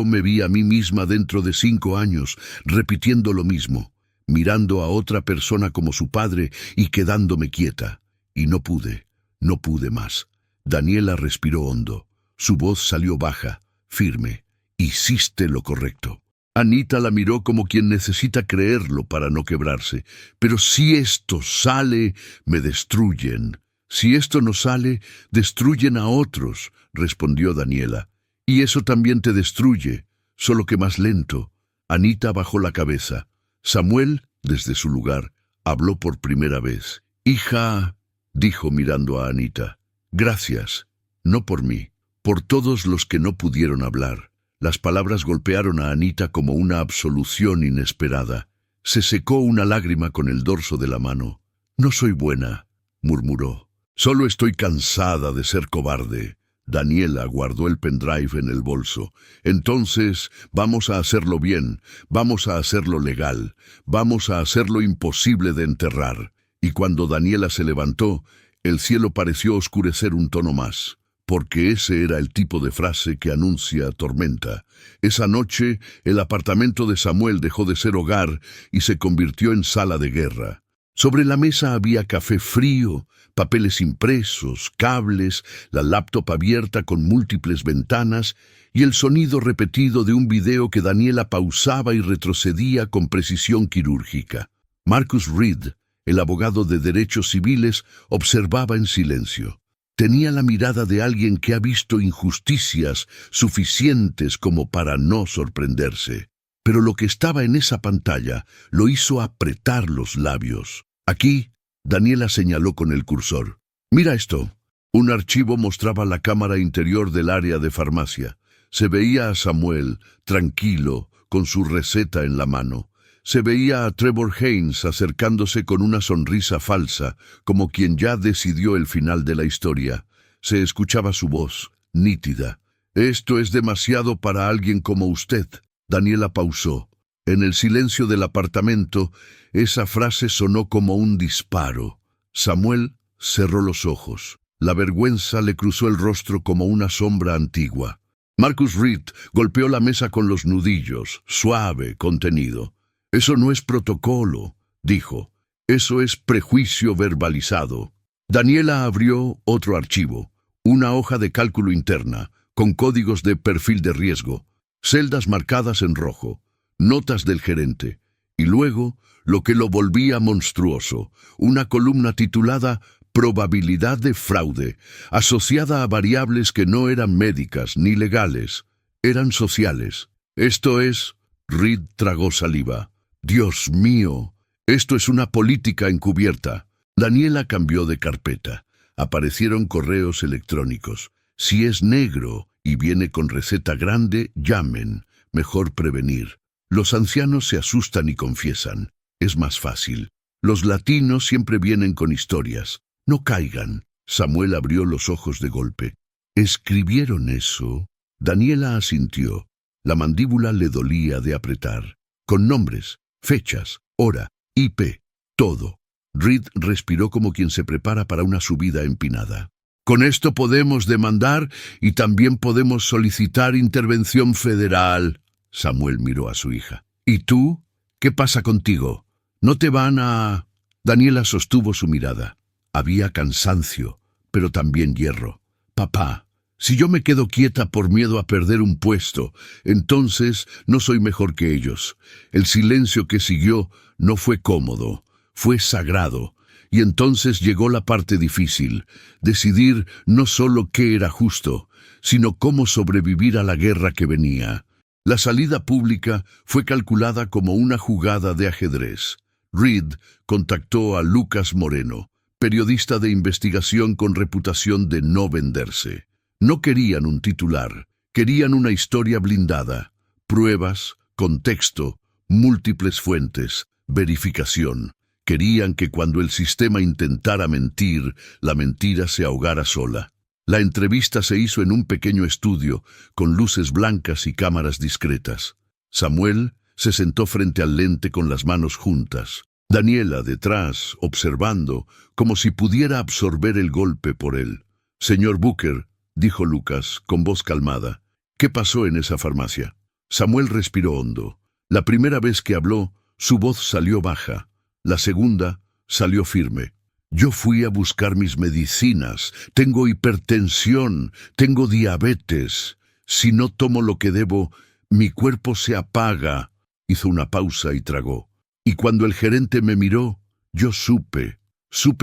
Speaker 1: me vi a mí misma dentro de 5 años, repitiendo lo mismo, mirando a otra persona como su padre y quedándome quieta. Y no pude más». Daniela respiró hondo. Su voz salió baja, firme. «Hiciste lo correcto». Anita la miró como quien necesita creerlo para no quebrarse. «Pero si esto sale, me destruyen». «Si esto no sale, destruyen a otros», respondió Daniela. «Y eso también te destruye, solo que más lento». Anita bajó la cabeza. Samuel, desde su lugar, habló por primera vez. «Hija», dijo mirando a Anita, «gracias, no por mí, por todos los que no pudieron hablar». Las palabras golpearon a Anita como una absolución inesperada. Se secó una lágrima con el dorso de la mano. «No soy buena», murmuró. «Solo estoy cansada de ser cobarde». Daniela guardó el pendrive en el bolso. «Entonces, vamos a hacerlo bien, vamos a hacerlo legal, vamos a hacerlo imposible de enterrar». Y cuando Daniela se levantó, el cielo pareció oscurecer un tono más, porque ese era el tipo de frase que anuncia tormenta. Esa noche, el apartamento de Samuel dejó de ser hogar y se convirtió en sala de guerra. Sobre la mesa había café frío, papeles impresos, cables, la laptop abierta con múltiples ventanas y el sonido repetido de un video que Daniela pausaba y retrocedía con precisión quirúrgica. Marcus Reed, el abogado de derechos civiles, observaba en silencio. Tenía la mirada de alguien que ha visto injusticias suficientes como para no sorprenderse. Pero lo que estaba en esa pantalla lo hizo apretar los labios. «Aquí», Daniela señaló con el cursor. «Mira esto». Un archivo mostraba la cámara interior del área de farmacia. Se veía a Samuel, tranquilo, con su receta en la mano. Se veía a Trevor Haynes acercándose con una sonrisa falsa, como quien ya decidió el final de la historia. Se escuchaba su voz, nítida. «Esto es demasiado para alguien como usted». Daniela pausó. En el silencio del apartamento, esa frase sonó como un disparo. Samuel cerró los ojos. La vergüenza le cruzó el rostro como una sombra antigua. Marcus Reed golpeó la mesa con los nudillos, suave, contenido. «Eso no es protocolo», dijo. «Eso es prejuicio verbalizado». Daniela abrió otro archivo, una hoja de cálculo interna, con códigos de perfil de riesgo, celdas marcadas en rojo, notas del gerente, y luego lo que lo volvía monstruoso, una columna titulada probabilidad de fraude, asociada a variables que no eran médicas ni legales, eran sociales. Esto es, Reed tragó saliva. Dios mío, esto es una política encubierta. Daniela cambió de carpeta. Aparecieron correos electrónicos. Si es negro y viene con receta grande, llamen. Mejor prevenir. Los ancianos se asustan y confiesan. Es más fácil. Los latinos siempre vienen con historias. No caigan. Samuel abrió los ojos de golpe. ¿Escribieron eso? Daniela asintió. La mandíbula le dolía de apretar. Con nombres, fechas, hora, IP, todo. Reed respiró como quien se prepara para una subida empinada. Con esto podemos demandar y también podemos solicitar intervención federal. Samuel miró a su hija. ¿Y tú? ¿Qué pasa contigo? ¿No te van a...? Daniela sostuvo su mirada. Había cansancio, pero también hierro. Papá, si yo me quedo quieta por miedo a perder un puesto, entonces no soy mejor que ellos. El silencio que siguió no fue cómodo, fue sagrado. Y entonces llegó la parte difícil, decidir no solo qué era justo, sino cómo sobrevivir a la guerra que venía. La salida pública fue calculada como una jugada de ajedrez. Reed contactó a Lucas Moreno, periodista de investigación con reputación de no venderse. No querían un titular, querían una historia blindada. Pruebas, contexto, múltiples fuentes, verificación. Querían que cuando el sistema intentara mentir, la mentira se ahogara sola. La entrevista se hizo en un pequeño estudio, con luces blancas y cámaras discretas. Samuel se sentó frente al lente con las manos juntas. Daniela, detrás, observando, como si pudiera absorber el golpe por él. «Señor Booker», dijo Lucas, con voz calmada, «¿qué pasó en esa farmacia?» Samuel respiró hondo. La primera vez que habló, su voz salió baja. La segunda salió firme. «Yo fui a buscar mis medicinas. Tengo hipertensión, tengo diabetes. Si no tomo lo que debo, mi cuerpo se apaga». Hizo una pausa y tragó. «Y cuando el gerente me miró, yo supe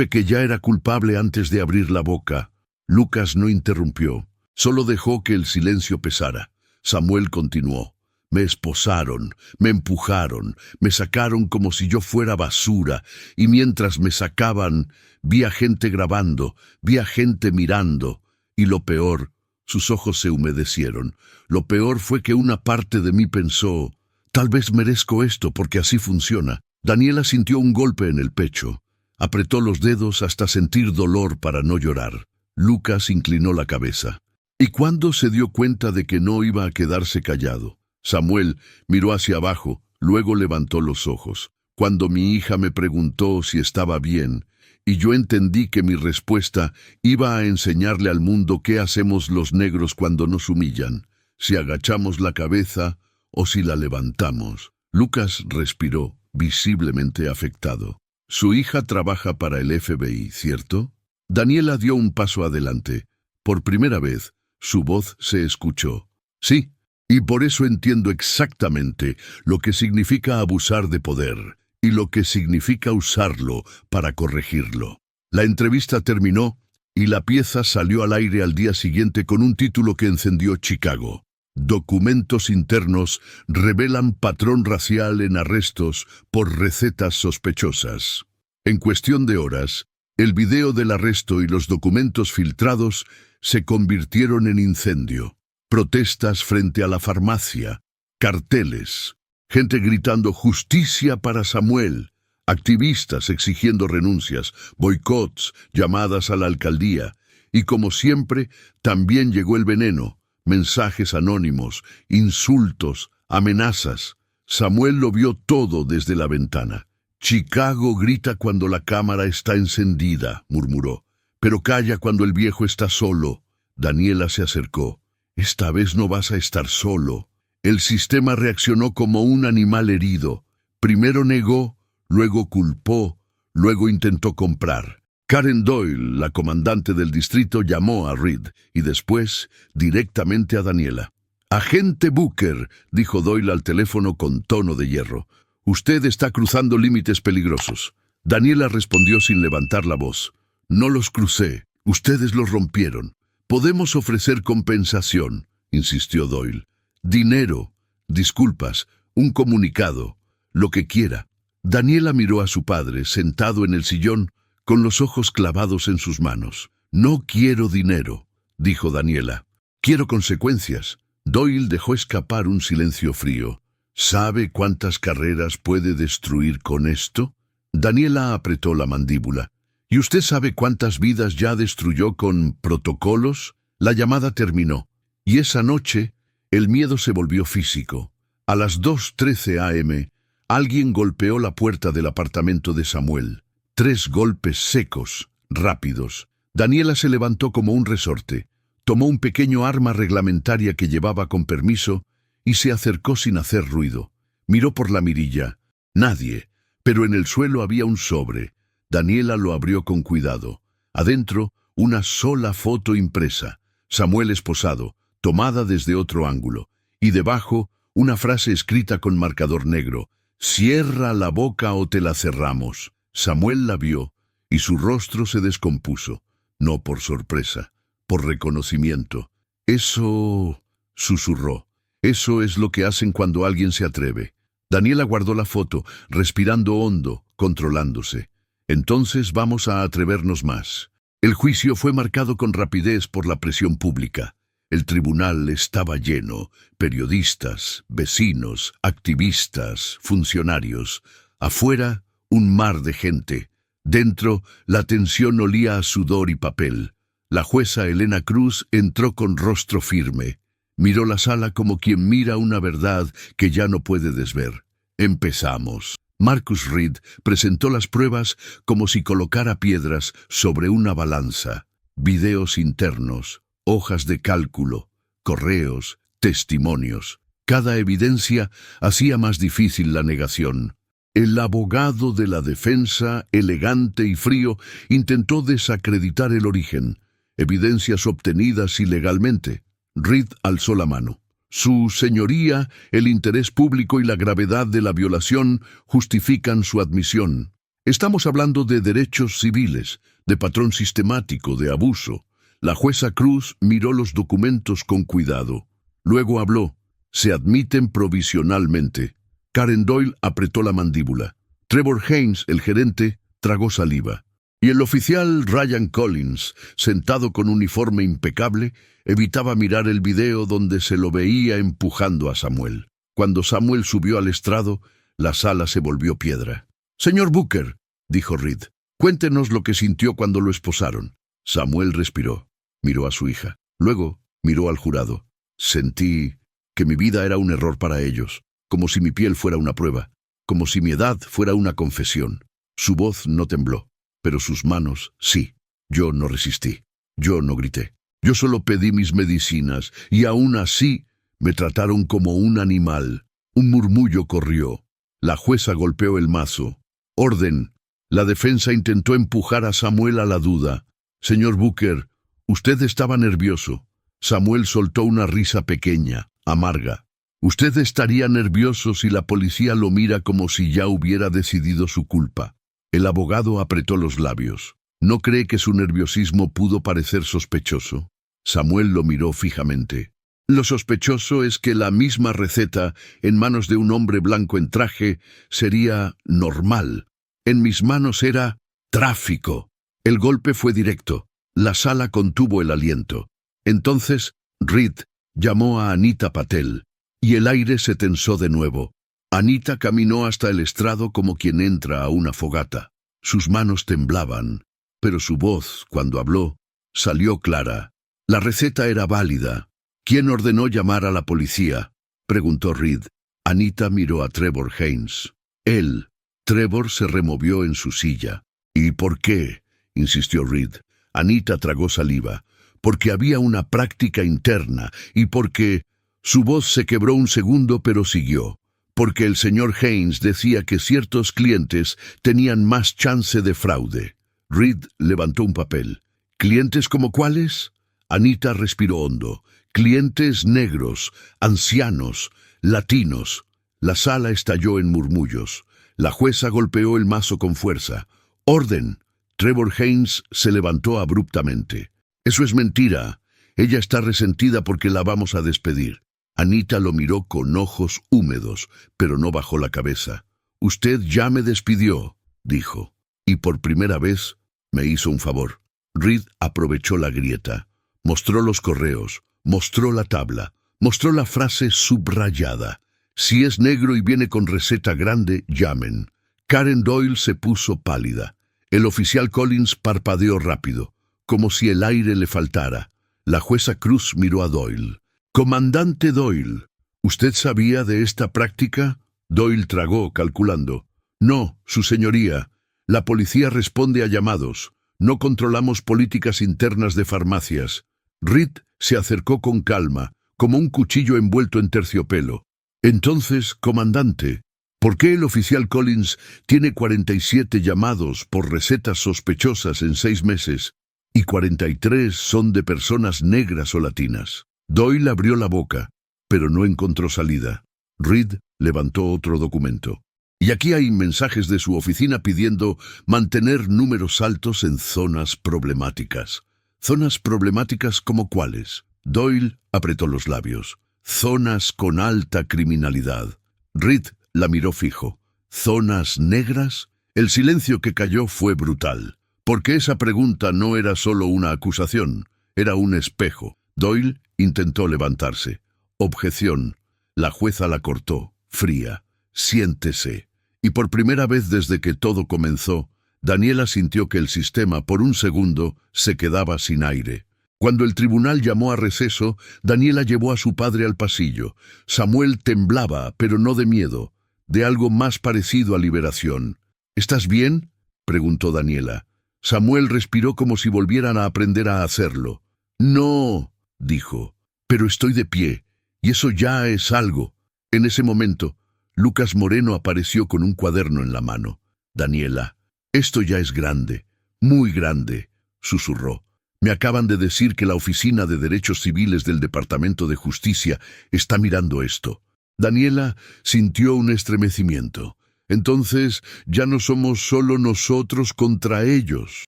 Speaker 1: que ya era culpable antes de abrir la boca». Lucas no interrumpió, solo dejó que el silencio pesara. Samuel continuó. «Me esposaron, me empujaron, me sacaron como si yo fuera basura, y mientras me sacaban, vi a gente grabando, vi a gente mirando, y lo peor, sus ojos se humedecieron. Lo peor fue que una parte de mí pensó, tal vez merezco esto porque así funciona». Daniela sintió un golpe en el pecho. Apretó los dedos hasta sentir dolor para no llorar. Lucas inclinó la cabeza. ¿Y cuándo se dio cuenta de que no iba a quedarse callado? Samuel miró hacia abajo, luego levantó los ojos. Cuando mi hija me preguntó si estaba bien, y yo entendí que mi respuesta iba a enseñarle al mundo qué hacemos los negros cuando nos humillan, si agachamos la cabeza o si la levantamos. Lucas respiró, visiblemente afectado. Su hija trabaja para el FBI, ¿cierto? Daniela dio un paso adelante. Por primera vez, su voz se escuchó. Sí. Y por eso entiendo exactamente lo que significa abusar de poder y lo que significa usarlo para corregirlo. La entrevista terminó y la pieza salió al aire al día siguiente con un título que encendió Chicago. Documentos internos revelan patrón racial en arrestos por recetas sospechosas. En cuestión de horas, el video del arresto y los documentos filtrados se convirtieron en incendio. Protestas frente a la farmacia, carteles, gente gritando justicia para Samuel, activistas exigiendo renuncias, boicots, llamadas a la alcaldía, y como siempre, también llegó el veneno, mensajes anónimos, insultos, amenazas. Samuel lo vio todo desde la ventana. «Chicago grita cuando la cámara está encendida», murmuró, «pero calla cuando el viejo está solo». Daniela se acercó. «Esta vez no vas a estar solo». El sistema reaccionó como un animal herido. Primero negó, luego culpó, luego intentó comprar. Karen Doyle, la comandante del distrito, llamó a Reed y después directamente a Daniela. «Agente Booker», dijo Doyle al teléfono con tono de hierro, «usted está cruzando límites peligrosos». Daniela respondió sin levantar la voz. No los crucé. Ustedes los rompieron. Podemos ofrecer compensación, insistió Doyle. Dinero, disculpas, un comunicado, lo que quiera. Daniela miró a su padre, sentado en el sillón, con los ojos clavados en sus manos. No quiero dinero, dijo Daniela. Quiero consecuencias. Doyle dejó escapar un silencio frío. ¿Sabe cuántas carreras puede destruir con esto? Daniela apretó la mandíbula. ¿Y usted sabe cuántas vidas ya destruyó con protocolos? La llamada terminó, y esa noche el miedo se volvió físico. A las 2:13 a.m., alguien golpeó la puerta del apartamento de Samuel. 3 golpes secos, rápidos. Daniela se levantó como un resorte, tomó un pequeño arma reglamentaria que llevaba con permiso y se acercó sin hacer ruido. Miró por la mirilla. Nadie, pero en el suelo había un sobre. Daniela lo abrió con cuidado. Adentro, una sola foto impresa. Samuel esposado, tomada desde otro ángulo. Y debajo, una frase escrita con marcador negro. «Cierra la boca o te la cerramos». Samuel la vio y su rostro se descompuso. No por sorpresa, por reconocimiento. «Eso», susurró. «Eso es lo que hacen cuando alguien se atreve». Daniela guardó la foto, respirando hondo, controlándose. «Entonces vamos a atrevernos más». El juicio fue marcado con rapidez por la presión pública. El tribunal estaba lleno. Periodistas, vecinos, activistas, funcionarios. Afuera, un mar de gente. Dentro, la tensión olía a sudor y papel. La jueza Elena Cruz entró con rostro firme. Miró la sala como quien mira una verdad que ya no puede desver. Empezamos. Marcus Reed presentó las pruebas como si colocara piedras sobre una balanza. Videos internos, hojas de cálculo, correos, testimonios. Cada evidencia hacía más difícil la negación. El abogado de la defensa, elegante y frío, intentó desacreditar el origen. Evidencias obtenidas ilegalmente. Reed alzó la mano. Su señoría, el interés público y la gravedad de la violación justifican su admisión. Estamos hablando de derechos civiles, de patrón sistemático, de abuso. La jueza Cruz miró los documentos con cuidado. Luego habló. Se admiten provisionalmente. Karen Doyle apretó la mandíbula. Trevor Haynes, el gerente, tragó saliva. Y el oficial Ryan Collins, sentado con uniforme impecable, evitaba mirar el video donde se lo veía empujando a Samuel. Cuando Samuel subió al estrado, la sala se volvió piedra. «Señor Booker», dijo Reed, «cuéntenos lo que sintió cuando lo esposaron». Samuel respiró, miró a su hija. Luego miró al jurado. «Sentí que mi vida era un error para ellos, como si mi piel fuera una prueba, como si mi edad fuera una confesión». Su voz no tembló, pero sus manos sí. Yo no resistí. Yo no grité. Yo solo pedí mis medicinas, y aún así me trataron como un animal. Un murmullo corrió. La jueza golpeó el mazo. «Orden». La defensa intentó empujar a Samuel a la duda. «Señor Booker, usted estaba nervioso». Samuel soltó una risa pequeña, amarga. «Usted estaría nervioso si la policía lo mira como si ya hubiera decidido su culpa». El abogado apretó los labios. ¿No cree que su nerviosismo pudo parecer sospechoso? Samuel lo miró fijamente. Lo sospechoso es que la misma receta, en manos de un hombre blanco en traje, sería normal. En mis manos era tráfico. El golpe fue directo. La sala contuvo el aliento. Entonces, Reed llamó a Anita Patel, y el aire se tensó de nuevo. Anita caminó hasta el estrado como quien entra a una fogata. Sus manos temblaban, pero su voz, cuando habló, salió clara. La receta era válida. ¿Quién ordenó llamar a la policía?, preguntó Reed. Anita miró a Trevor Haynes. Él. Trevor se removió en su silla. ¿Y por qué?, insistió Reed. Anita tragó saliva. Porque había una práctica interna y porque... Su voz se quebró un segundo, pero siguió. Porque el señor Haynes decía que ciertos clientes tenían más chance de fraude. Reed levantó un papel. ¿Clientes como cuáles? Anita respiró hondo. Clientes negros, ancianos, latinos. La sala estalló en murmullos. La jueza golpeó el mazo con fuerza. «Orden». Trevor Haynes se levantó abruptamente. Eso es mentira. Ella está resentida porque la vamos a despedir. Anita lo miró con ojos húmedos, pero no bajó la cabeza. Usted ya me despidió, dijo, y por primera vez me hizo un favor. Reed aprovechó la grieta. Mostró los correos, mostró la tabla, mostró la frase subrayada. Si es negro y viene con receta grande, llamen. Karen Doyle se puso pálida. El oficial Collins parpadeó rápido, como si el aire le faltara. La jueza Cruz miró a Doyle. «Comandante Doyle, ¿usted sabía de esta práctica?» Doyle tragó, calculando. «No, su señoría. La policía responde a llamados. No controlamos políticas internas de farmacias». Reed se acercó con calma, como un cuchillo envuelto en terciopelo. «Entonces, comandante, ¿por qué el oficial Collins tiene 47 llamados por recetas sospechosas en 6 meses y 43 son de personas negras o latinas?» Doyle abrió la boca, pero no encontró salida. Reed levantó otro documento. «Y aquí hay mensajes de su oficina pidiendo mantener números altos en zonas problemáticas». «¿Zonas problemáticas como cuáles?» Doyle apretó los labios. «Zonas con alta criminalidad». Reed la miró fijo. «¿Zonas negras?» El silencio que cayó fue brutal, porque esa pregunta no era solo una acusación, era un espejo. Doyle intentó levantarse. «Objeción». La jueza la cortó, fría. «Siéntese». Y por primera vez desde que todo comenzó, Daniela sintió que el sistema, por un segundo, se quedaba sin aire. Cuando el tribunal llamó a receso, Daniela llevó a su padre al pasillo. Samuel temblaba, pero no de miedo, de algo más parecido a liberación. «¿Estás bien?», preguntó Daniela. Samuel respiró como si volvieran a aprender a hacerlo. «No», dijo, «pero estoy de pie, y eso ya es algo». En ese momento, Lucas Moreno apareció con un cuaderno en la mano. «Daniela, esto ya es grande, muy grande», susurró. «Me acaban de decir que la Oficina de Derechos Civiles del Departamento de Justicia está mirando esto». Daniela sintió un estremecimiento. «Entonces, ya no somos solo nosotros contra ellos».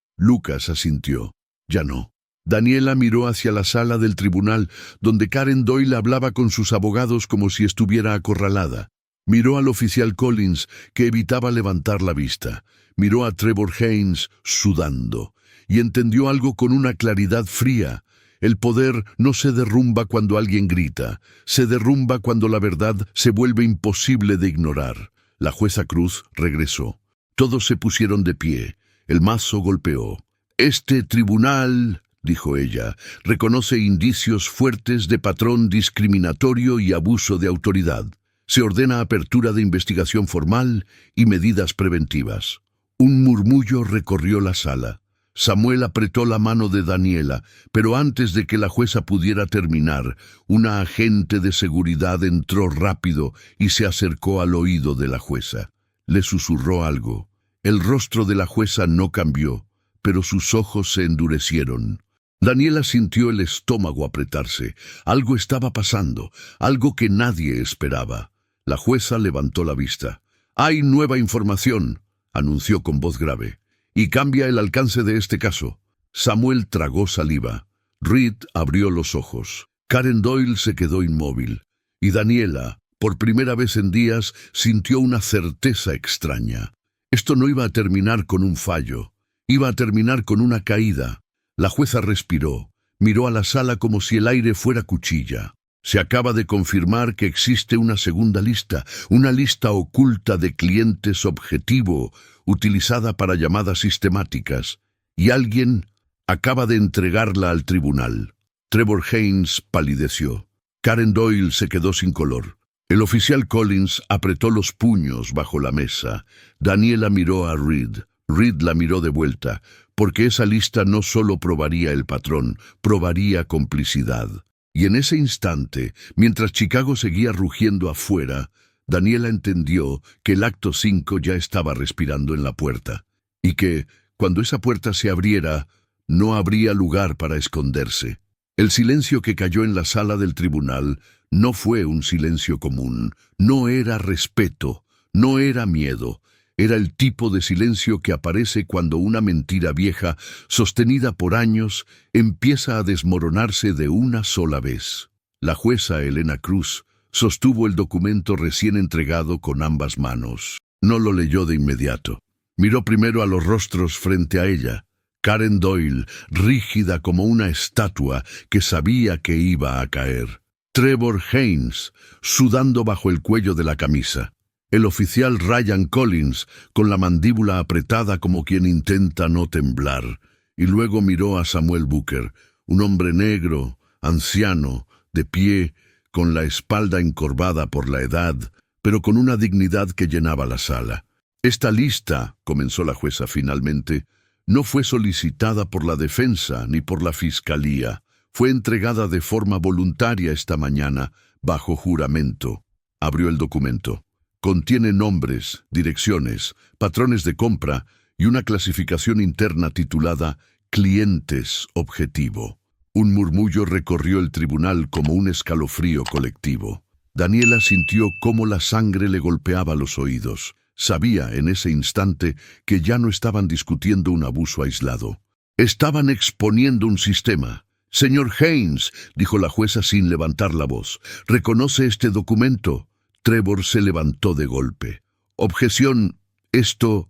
Speaker 1: Lucas asintió. «Ya no». Daniela miró hacia la sala del tribunal, donde Karen Doyle hablaba con sus abogados como si estuviera acorralada. Miró al oficial Collins, que evitaba levantar la vista. Miró a Trevor Haynes, sudando, y entendió algo con una claridad fría. El poder no se derrumba cuando alguien grita, se derrumba cuando la verdad se vuelve imposible de ignorar. La jueza Cruz regresó. Todos se pusieron de pie. El mazo golpeó. «Este tribunal», dijo ella, «reconoce indicios fuertes de patrón discriminatorio y abuso de autoridad. Se ordena apertura de investigación formal y medidas preventivas». Un murmullo recorrió la sala. Samuel apretó la mano de Daniela, pero antes de que la jueza pudiera terminar, una agente de seguridad entró rápido y se acercó al oído de la jueza. Le susurró algo. El rostro de la jueza no cambió, pero sus ojos se endurecieron. Daniela sintió el estómago apretarse. Algo estaba pasando, algo que nadie esperaba. La jueza levantó la vista. «Hay nueva información», anunció con voz grave, «y cambia el alcance de este caso». Samuel tragó saliva. Reed abrió los ojos. Karen Doyle se quedó inmóvil. Y Daniela, por primera vez en días, sintió una certeza extraña. Esto no iba a terminar con un fallo. Iba a terminar con una caída. La jueza respiró. Miró a la sala como si el aire fuera cuchilla. Se acaba de confirmar que existe una segunda lista, una lista oculta de clientes objetivo, utilizada para llamadas sistemáticas, y alguien acaba de entregarla al tribunal. Trevor Haynes palideció. Karen Doyle se quedó sin color. El oficial Collins apretó los puños bajo la mesa. Daniela miró a Reed. Reed la miró de vuelta, porque esa lista no solo probaría el patrón, probaría complicidad. Y en ese instante, mientras Chicago seguía rugiendo afuera, Daniela entendió que el acto 5 ya estaba respirando en la puerta, y que, cuando esa puerta se abriera, no habría lugar para esconderse. El silencio que cayó en la sala del tribunal no fue un silencio común, no era respeto, no era miedo, Era el tipo de silencio que aparece cuando una mentira vieja, sostenida por años, empieza a desmoronarse de una sola vez. La jueza Elena Cruz sostuvo el documento recién entregado con ambas manos. No lo leyó de inmediato. Miró primero a los rostros frente a ella. Karen Doyle, rígida como una estatua que sabía que iba a caer. Trevor Haynes, sudando bajo el cuello de la camisa. El oficial Ryan Collins, con la mandíbula apretada como quien intenta no temblar. Y luego miró a Samuel Booker, un hombre negro, anciano, de pie, con la espalda encorvada por la edad, pero con una dignidad que llenaba la sala. Esta lista, comenzó la jueza finalmente, no fue solicitada por la defensa ni por la fiscalía. Fue entregada de forma voluntaria esta mañana, bajo juramento. Abrió el documento. Contiene nombres, direcciones, patrones de compra y una clasificación interna titulada Clientes Objetivo. Un murmullo recorrió el tribunal como un escalofrío colectivo. Daniela sintió cómo la sangre le golpeaba los oídos. Sabía en ese instante que ya no estaban discutiendo un abuso aislado. Estaban exponiendo un sistema. Señor Haynes, dijo la jueza sin levantar la voz, ¿reconoce este documento? Trevor se levantó de golpe. Objeción, esto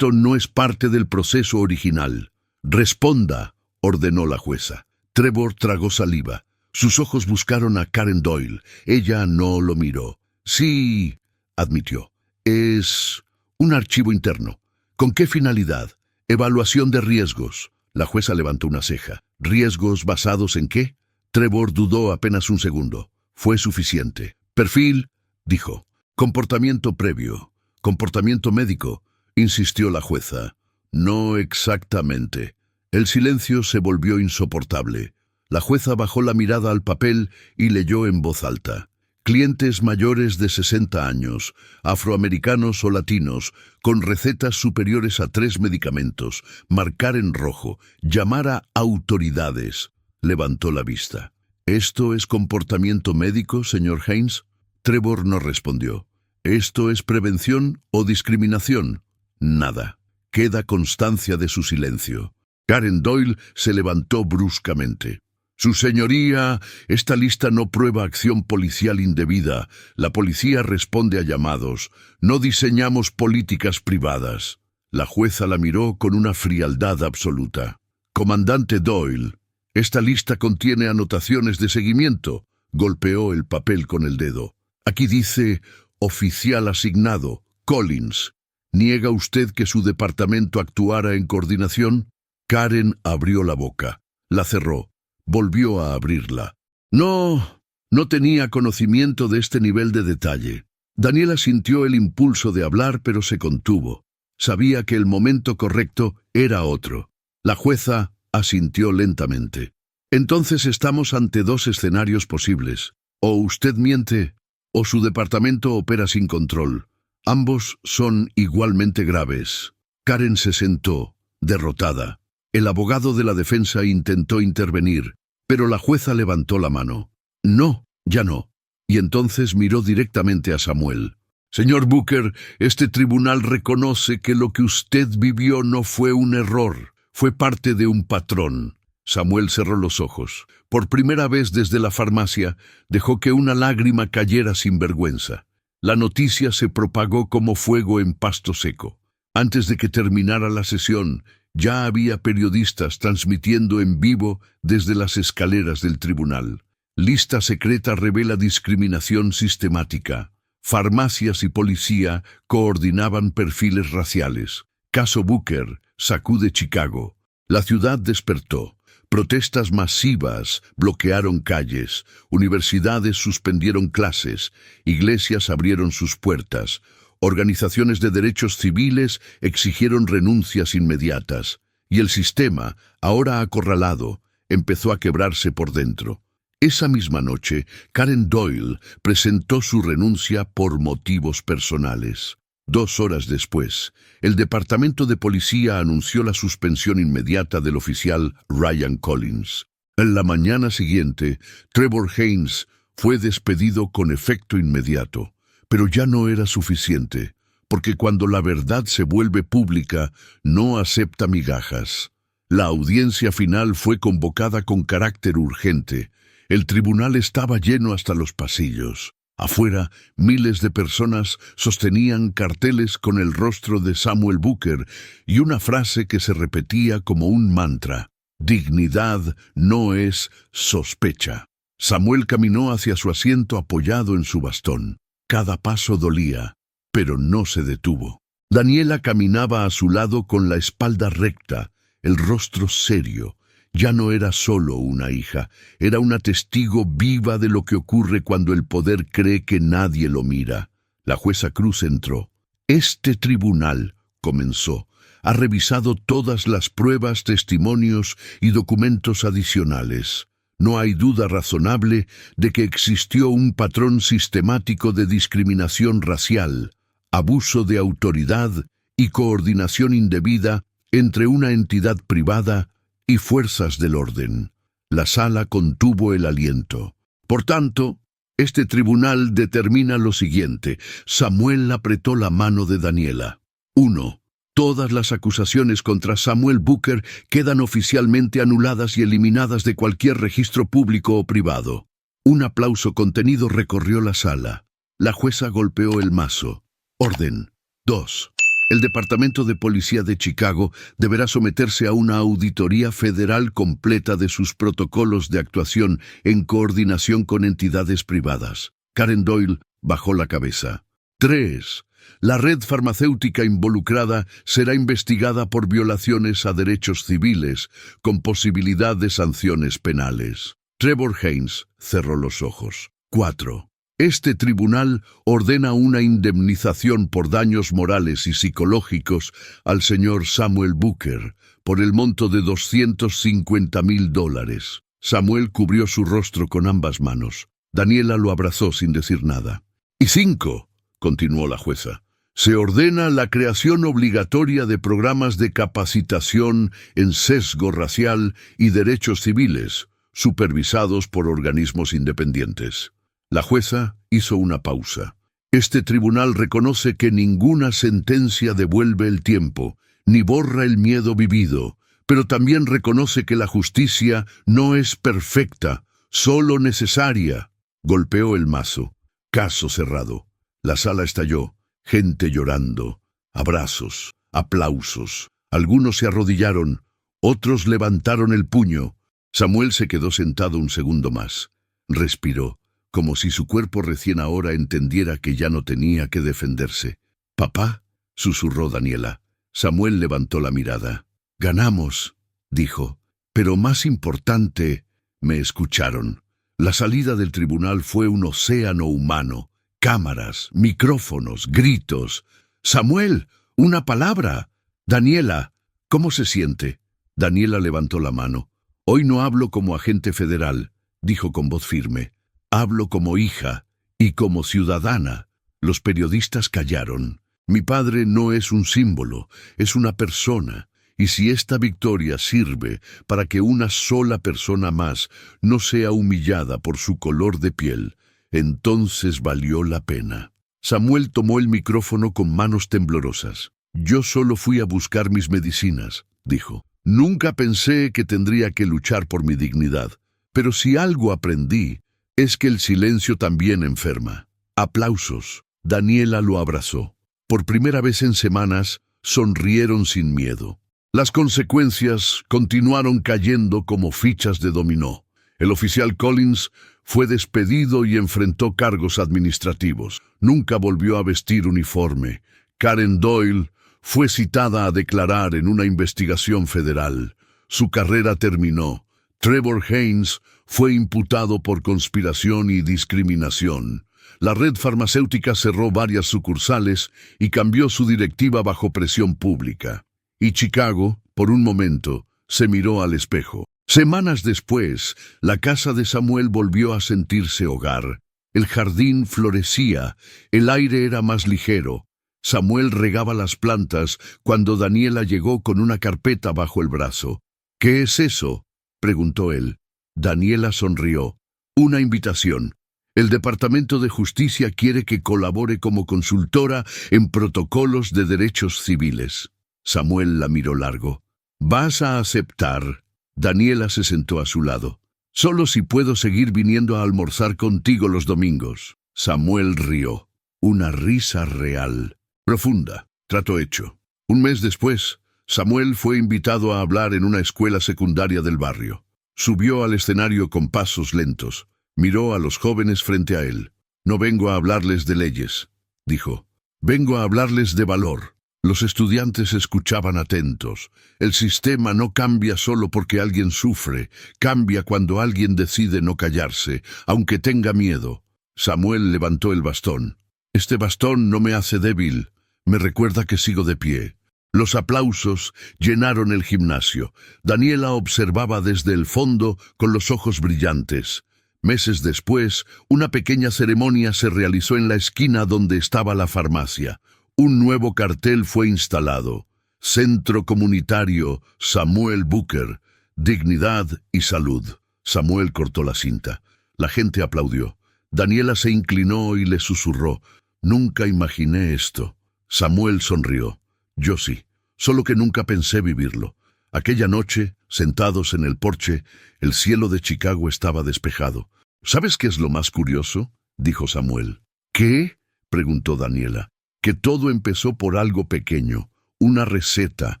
Speaker 1: no es parte del proceso original. Responda, ordenó la jueza. Trevor tragó saliva. Sus ojos buscaron a Karen Doyle. Ella no lo miró. Sí, admitió. Es un archivo interno. ¿Con qué finalidad? Evaluación de riesgos. La jueza levantó una ceja. ¿Riesgos basados en qué? Trevor dudó apenas un segundo. Fue suficiente. Perfil, dijo. Comportamiento previo. Comportamiento médico, insistió la jueza. No exactamente. El silencio se volvió insoportable. La jueza bajó la mirada al papel y leyó en voz alta. Clientes mayores de 60 años, afroamericanos o latinos, con recetas superiores a 3 medicamentos, marcar en rojo, llamar a autoridades. Levantó la vista. ¿Esto es comportamiento médico, señor Haynes? Trevor no respondió. ¿Esto es prevención o discriminación? Nada. Queda constancia de su silencio. Karen Doyle se levantó bruscamente. Su señoría, esta lista no prueba acción policial indebida. La policía responde a llamados. No diseñamos políticas privadas. La jueza la miró con una frialdad absoluta. Comandante Doyle, esta lista contiene anotaciones de seguimiento. Golpeó el papel con el dedo. Aquí dice, oficial asignado, Collins. ¿Niega usted que su departamento actuara en coordinación? Karen abrió la boca. La cerró. Volvió a abrirla. No tenía conocimiento de este nivel de detalle. Daniela sintió el impulso de hablar, pero se contuvo. Sabía que el momento correcto era otro. La jueza asintió lentamente. Entonces estamos ante 2 escenarios posibles. O usted miente, o su departamento opera sin control. Ambos son igualmente graves. Karen se sentó, derrotada. El abogado de la defensa intentó intervenir, pero la jueza levantó la mano. No, ya no. Y entonces miró directamente a Samuel. Señor Booker, este tribunal reconoce que lo que usted vivió no fue un error, fue parte de un patrón. Samuel cerró los ojos. Por primera vez desde la farmacia, dejó que una lágrima cayera sin vergüenza. La noticia se propagó como fuego en pasto seco. Antes de que terminara la sesión, ya había periodistas transmitiendo en vivo desde las escaleras del tribunal. Lista secreta revela discriminación sistemática. Farmacias y policía coordinaban perfiles raciales. Caso Booker sacude Chicago. La ciudad despertó. Protestas masivas bloquearon calles. Universidades suspendieron clases. Iglesias abrieron sus puertas. Organizaciones de derechos civiles exigieron renuncias inmediatas, y el sistema, ahora acorralado, empezó a quebrarse por dentro. Esa misma noche, Karen Doyle presentó su renuncia por motivos personales. 2 horas después, el departamento de policía anunció la suspensión inmediata del oficial Ryan Collins. En la mañana siguiente, Trevor Haynes fue despedido con efecto inmediato. Pero ya no era suficiente. porque cuando la verdad se vuelve pública, no acepta migajas. La audiencia final fue convocada con carácter urgente. El tribunal estaba lleno hasta los pasillos. Afuera, miles de personas sostenían carteles con el rostro de Samuel Booker y una frase que se repetía como un mantra: dignidad no es sospecha. Samuel caminó hacia su asiento apoyado en su bastón. Cada paso dolía, pero no se detuvo. Daniela caminaba a su lado con la espalda recta, el rostro serio. Ya no era solo una hija, era una testigo viva de lo que ocurre cuando el poder cree que nadie lo mira. La jueza Cruz entró. Este tribunal, comenzó, ha revisado todas las pruebas, testimonios y documentos adicionales. No hay duda razonable de que existió un patrón sistemático de discriminación racial, abuso de autoridad y coordinación indebida entre una entidad privada y fuerzas del orden. La sala contuvo el aliento. Por tanto, este tribunal determina lo siguiente. Samuel apretó la mano de Daniela. 1. Todas las acusaciones contra Samuel Booker quedan oficialmente anuladas y eliminadas de cualquier registro público o privado. Un aplauso contenido recorrió la sala. La jueza golpeó el mazo. Orden. 2. El Departamento de Policía de Chicago deberá someterse a una auditoría federal completa de sus protocolos de actuación en coordinación con entidades privadas. Karen Doyle bajó la cabeza. 3. La red farmacéutica involucrada será investigada por violaciones a derechos civiles, con posibilidad de sanciones penales. Trevor Haynes cerró los ojos. 4. Este tribunal ordena una indemnización por daños morales y psicológicos al señor Samuel Booker por el monto de $250,000. Samuel cubrió su rostro con ambas manos. Daniela lo abrazó sin decir nada. Y 5, continuó la jueza, se ordena la creación obligatoria de programas de capacitación en sesgo racial y derechos civiles, supervisados por organismos independientes. La jueza hizo una pausa. Este tribunal reconoce que ninguna sentencia devuelve el tiempo, ni borra el miedo vivido, pero también reconoce que la justicia no es perfecta, solo necesaria. Golpeó el mazo. Caso cerrado. La sala estalló, gente llorando, abrazos, aplausos. Algunos se arrodillaron, otros levantaron el puño. Samuel se quedó sentado un segundo más. Respiró, como si su cuerpo recién ahora entendiera que ya no tenía que defenderse. «Papá», susurró Daniela. Samuel levantó la mirada. «Ganamos», dijo, «pero más importante, me escucharon». La salida del tribunal fue un océano humano. Cámaras, micrófonos, gritos. «Samuel, una palabra». «Daniela, ¿cómo se siente?» Daniela levantó la mano. «Hoy no hablo como agente federal», dijo con voz firme. «Hablo como hija y como ciudadana». Los periodistas callaron. «Mi padre no es un símbolo, es una persona, y si esta victoria sirve para que una sola persona más no sea humillada por su color de piel, entonces valió la pena». Samuel tomó el micrófono con manos temblorosas. «Yo solo fui a buscar mis medicinas», dijo. «Nunca pensé que tendría que luchar por mi dignidad, pero si algo aprendí, es que el silencio también enferma». Aplausos. Daniela lo abrazó. Por primera vez en semanas, sonrieron sin miedo. Las consecuencias continuaron cayendo como fichas de dominó. El oficial Collins fue despedido y enfrentó cargos administrativos. Nunca volvió a vestir uniforme. Karen Doyle fue citada a declarar en una investigación federal. Su carrera terminó. Trevor Haynes fue imputado por conspiración y discriminación. La red farmacéutica cerró varias sucursales y cambió su directiva bajo presión pública. Y Chicago, por un momento, se miró al espejo. Semanas después, la casa de Samuel volvió a sentirse hogar. El jardín florecía, el aire era más ligero. Samuel regaba las plantas cuando Daniela llegó con una carpeta bajo el brazo. «¿Qué es eso?», preguntó él. Daniela sonrió. «Una invitación. El Departamento de Justicia quiere que colabore como consultora en protocolos de derechos civiles. Samuel la miró largo. ¿Vas a aceptar? Daniela se sentó a su lado. Solo si puedo seguir viniendo a almorzar contigo los domingos. Samuel rió. Una risa real, profunda. Trato hecho. Un mes después, Samuel fue invitado a hablar en una escuela secundaria del barrio. Subió al escenario con pasos lentos. Miró a los jóvenes frente a él. No vengo a hablarles de leyes, dijo. Vengo a hablarles de valor. Los estudiantes escuchaban atentos. El sistema no cambia solo porque alguien sufre. Cambia cuando alguien decide no callarse, aunque tenga miedo. Samuel levantó el bastón. Este bastón no me hace débil. Me recuerda que sigo de pie. Los aplausos llenaron el gimnasio. Daniela observaba desde el fondo con los ojos brillantes. Meses después, una pequeña ceremonia se realizó en la esquina donde estaba la farmacia. Un nuevo cartel fue instalado. Centro Comunitario Samuel Booker. Dignidad y salud. Samuel cortó la cinta. La gente aplaudió. Daniela se inclinó y le susurró. Nunca imaginé esto. Samuel sonrió. Yo sí, solo que nunca pensé vivirlo. Aquella noche, sentados en el porche, el cielo de Chicago estaba despejado. ¿Sabes qué es lo más curioso?, dijo Samuel. ¿Qué?, preguntó Daniela. Que todo empezó por algo pequeño, una receta,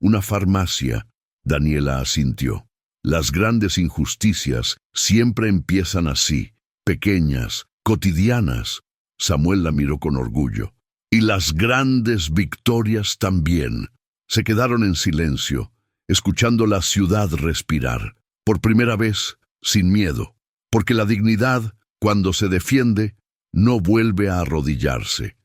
Speaker 1: una farmacia. Daniela asintió. Las grandes injusticias siempre empiezan así, pequeñas, cotidianas. Samuel la miró con orgullo. Y las grandes victorias también. Se quedaron en silencio, escuchando la ciudad respirar. Por primera vez, sin miedo. Porque la dignidad, cuando se defiende, no vuelve a arrodillarse.